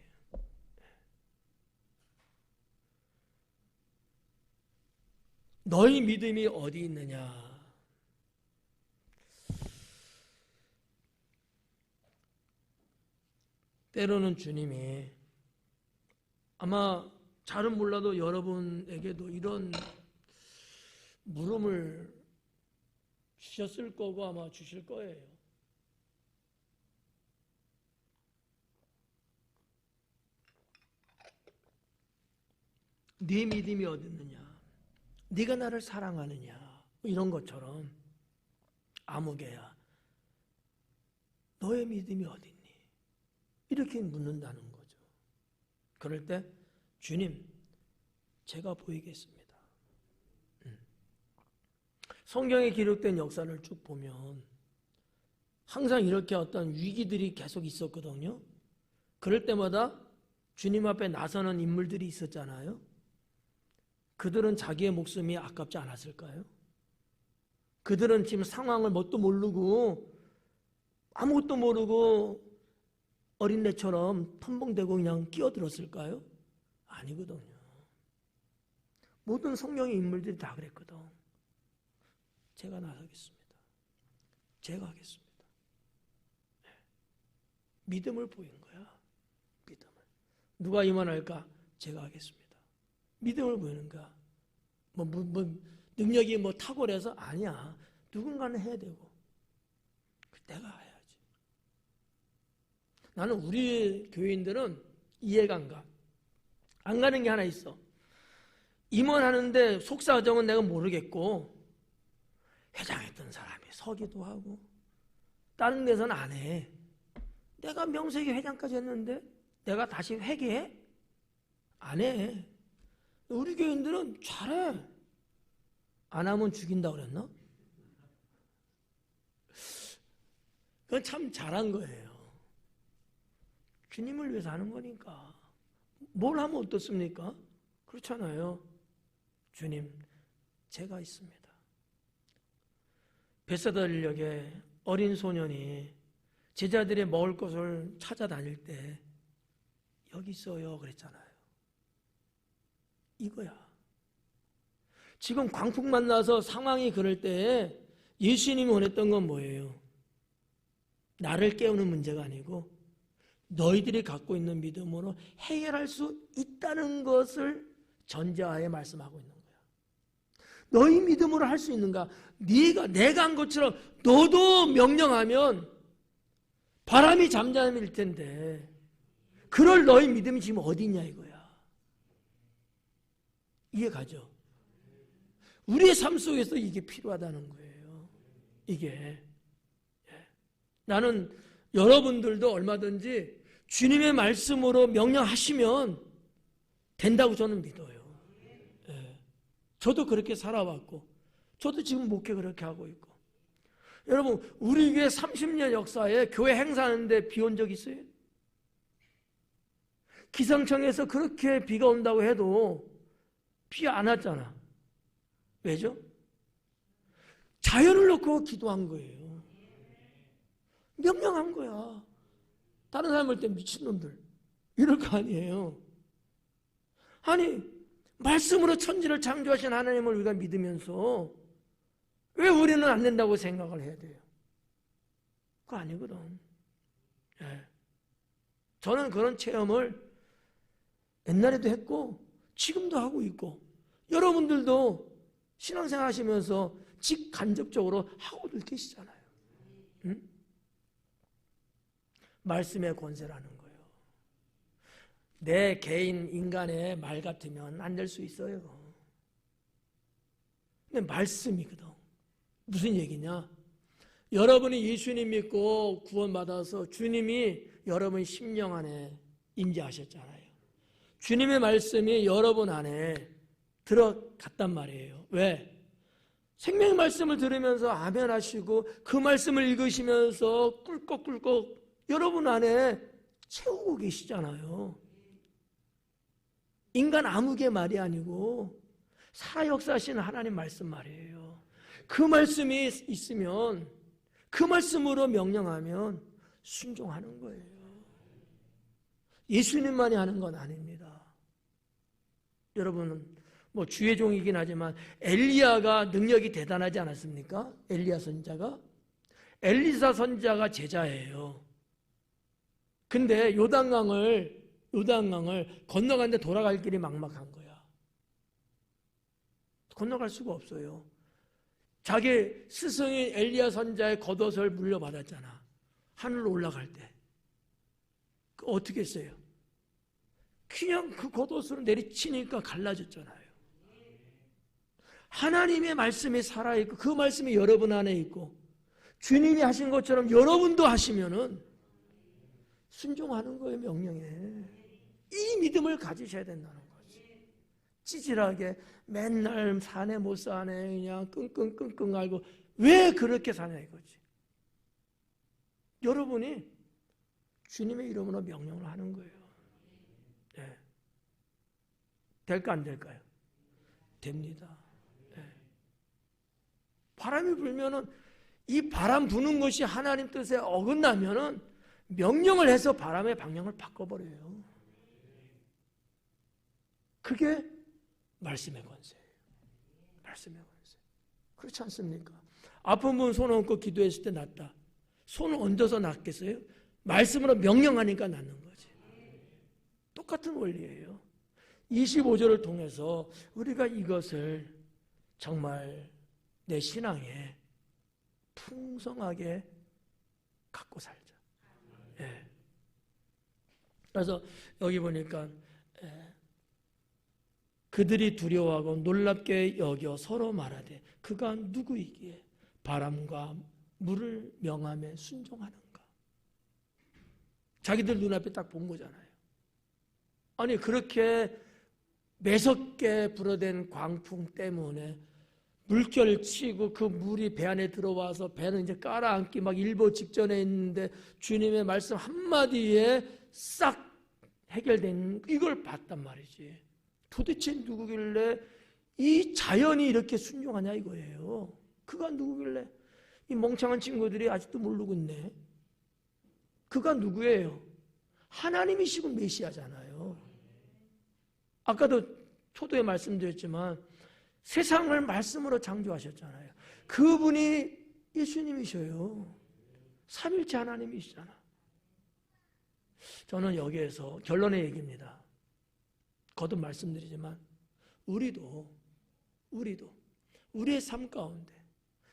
너희 믿음이 어디 있느냐? 때로는 주님이 아마 잘은 몰라도 여러분에게도 이런 물음을 주셨을 거고 아마 주실 거예요. 네 믿음이 어디 있느냐? 네가 나를 사랑하느냐? 이런 것처럼 아무개야 너의 믿음이 어디 있니? 이렇게 묻는다는 거죠. 그럴 때 주님 제가 보이겠습니다. 성경에 기록된 역사를 쭉 보면 항상 이렇게 어떤 위기들이 계속 있었거든요. 그럴 때마다 주님 앞에 나서는 인물들이 있었잖아요. 그들은 자기의 목숨이 아깝지 않았을까요? 그들은 지금 상황을 뭣도 모르고 아무것도 모르고 어린애처럼 텀벙대고 그냥 끼어들었을까요? 아니거든요. 모든 성령의 인물들이 다 그랬거든. 제가 나서겠습니다. 제가 하겠습니다. 네. 믿음을 보인 거야. 믿음을. 누가 임원할까? 제가 하겠습니다. 믿음을 보이는 거야. 능력이 탁월해서 아니야. 누군가는 해야 되고 내가 해야지. 나는 우리 교인들은 이해가 안 가. 안 가는 게 하나 있어. 임원하는데 속사정은 내가 모르겠고 회장했던 사람이 서기도 하고 다른 데서는 안 해. 내가 명색이 회장까지 했는데 내가 다시 회계해? 안 해. 우리 교인들은 잘해. 안 하면 죽인다고 그랬나? 그건 참 잘한 거예요. 주님을 위해서 하는 거니까. 뭘 하면 어떻습니까? 그렇잖아요. 주님, 제가 있습니다. 베세다 인력에 어린 소년이 제자들의 먹을 것을 찾아다닐 때 여기 있어요 그랬잖아요. 이거야. 지금 광풍 만나서 상황이 그럴 때 예수님이 원했던 건 뭐예요? 나를 깨우는 문제가 아니고 너희들이 갖고 있는 믿음으로 해결할 수 있다는 것을 전제하에 말씀하고 있는 거야. 너희 믿음으로 할 수 있는가? 내가 한 것처럼 너도 명령하면 바람이 잠잠일 텐데 그럴 너희 믿음이 지금 어디 있냐 이거야. 이해가죠? 우리의 삶 속에서 이게 필요하다는 거예요. 이게. 나는 여러분들도 얼마든지 주님의 말씀으로 명령하시면 된다고 저는 믿어요. 저도 그렇게 살아왔고 저도 지금 목회 그렇게 하고 있고. 여러분 우리 교회 30년 역사에 교회 행사하는데 비 온 적 있어요? 기상청에서 그렇게 비가 온다고 해도 비 안 왔잖아. 왜죠? 자연을 놓고 기도한 거예요. 명령한 거야. 다른 사람 볼 때 미친놈들 이럴 거 아니에요. 아니 말씀으로 천지를 창조하신 하나님을 우리가 믿으면서 왜 우리는 안 된다고 생각을 해야 돼요? 그거 아니거든. 저는 그런 체험을 옛날에도 했고 지금도 하고 있고 여러분들도 신앙생활 하시면서 직간접적으로 하고들 계시잖아요. 응? 말씀의 권세라는 거예요. 내 개인 인간의 말 같으면 안 될 수 있어요. 근데 말씀이거든. 무슨 얘기냐? 여러분이 예수님 믿고 구원받아서 주님이 여러분 심령 안에 임재하셨잖아요. 주님의 말씀이 여러분 안에 들어갔단 말이에요. 왜? 생명의 말씀을 들으면서 아멘 하시고 그 말씀을 읽으시면서 꿀꺽꿀꺽 여러분 안에 채우고 계시잖아요. 인간 아무개 말이 아니고 살아 역사하시는 하나님 말씀 말이에요. 그 말씀이 있으면 그 말씀으로 명령하면 순종하는 거예요. 예수님만이 하는 건 아닙니다. 여러분은 뭐 주의 종이긴 하지만 엘리야가 능력이 대단하지 않았습니까? 엘리야 선지자가 엘리사 선지자가 제자예요. 근데 요단강을 건너가는데 돌아갈 길이 막막한 거야. 건너갈 수가 없어요. 자기 스승인 엘리야 선지자의 겉옷을 물려받았잖아. 하늘로 올라갈 때 어떻게 했어요? 그냥 그 겉옷으로 내리치니까 갈라졌잖아요. 하나님의 말씀이 살아있고 그 말씀이 여러분 안에 있고 주님이 하신 것처럼 여러분도 하시면은 순종하는 거예요. 명령에. 이 믿음을 가지셔야 된다는 거지. 찌질하게 맨날 사네 못 사네 그냥 끙끙끙끙 앓고 왜 그렇게 사냐 이거지. 여러분이 주님의 이름으로 명령을 하는 거예요. 네. 될까 안 될까요? 됩니다. 네. 바람이 불면은 이 바람 부는 것이 하나님 뜻에 어긋나면은 명령을 해서 바람의 방향을 바꿔버려요. 그게 말씀의 권세예요. 말씀의 권세. 그렇지 않습니까? 아픈 분 손 얹고 기도했을 때 낫다. 손을 얹어서 낫겠어요? 말씀으로 명령하니까 낫는 거지. 똑같은 원리예요. 25절을 통해서 우리가 이것을 정말 내 신앙에 풍성하게 갖고 살자. 예. 그래서 여기 보니까 그들이 두려워하고 놀랍게 여겨 서로 말하되 그가 누구이기에 바람과 물을 명함에 순종하는가. 자기들 눈앞에 딱 본 거잖아요. 아니 그렇게 매섭게 불어댄 광풍 때문에 물결 치고 그 물이 배 안에 들어와서 배는 이제 깔아앉기 막 일보 직전에 있는데 주님의 말씀 한마디에 싹 해결된 이걸 봤단 말이지. 도대체 누구길래 이 자연이 이렇게 순종하냐 이거예요. 그가 누구길래 이 멍청한 친구들이 아직도 모르고 있네. 그가 누구예요? 하나님이시고 메시아잖아요. 아까도 초도에 말씀드렸지만 세상을 말씀으로 창조하셨잖아요. 그분이 예수님이셔요. 삼일체 하나님이시잖아. 저는 여기에서 결론의 얘기입니다. 거듭 말씀드리지만 우리도 우리의 삶 가운데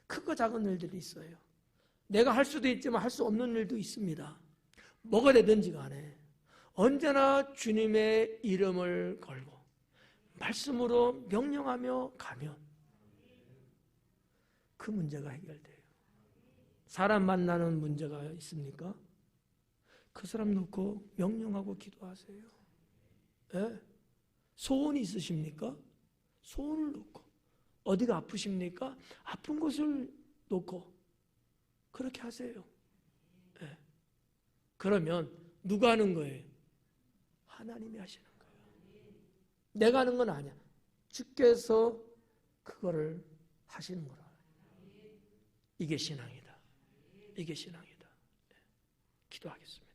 크고 작은 일들이 있어요. 내가 할 수도 있지만 할 수 없는 일도 있습니다. 뭐가 되든지 간에 언제나 주님의 이름을 걸고 말씀으로 명령하며 가면 그 문제가 해결돼요. 사람 만나는 문제가 있습니까? 그 사람 놓고 명령하고 기도하세요. 네? 소원이 있으십니까? 소원을 놓고. 어디가 아프십니까? 아픈 곳을 놓고 그렇게 하세요. 네. 그러면 누가 하는 거예요? 하나님이 하시는 거예요. 내가 하는 건 아니야. 주께서 그거를 하시는 거라. 이게 신앙이다. 이게 신앙이다. 네. 기도하겠습니다.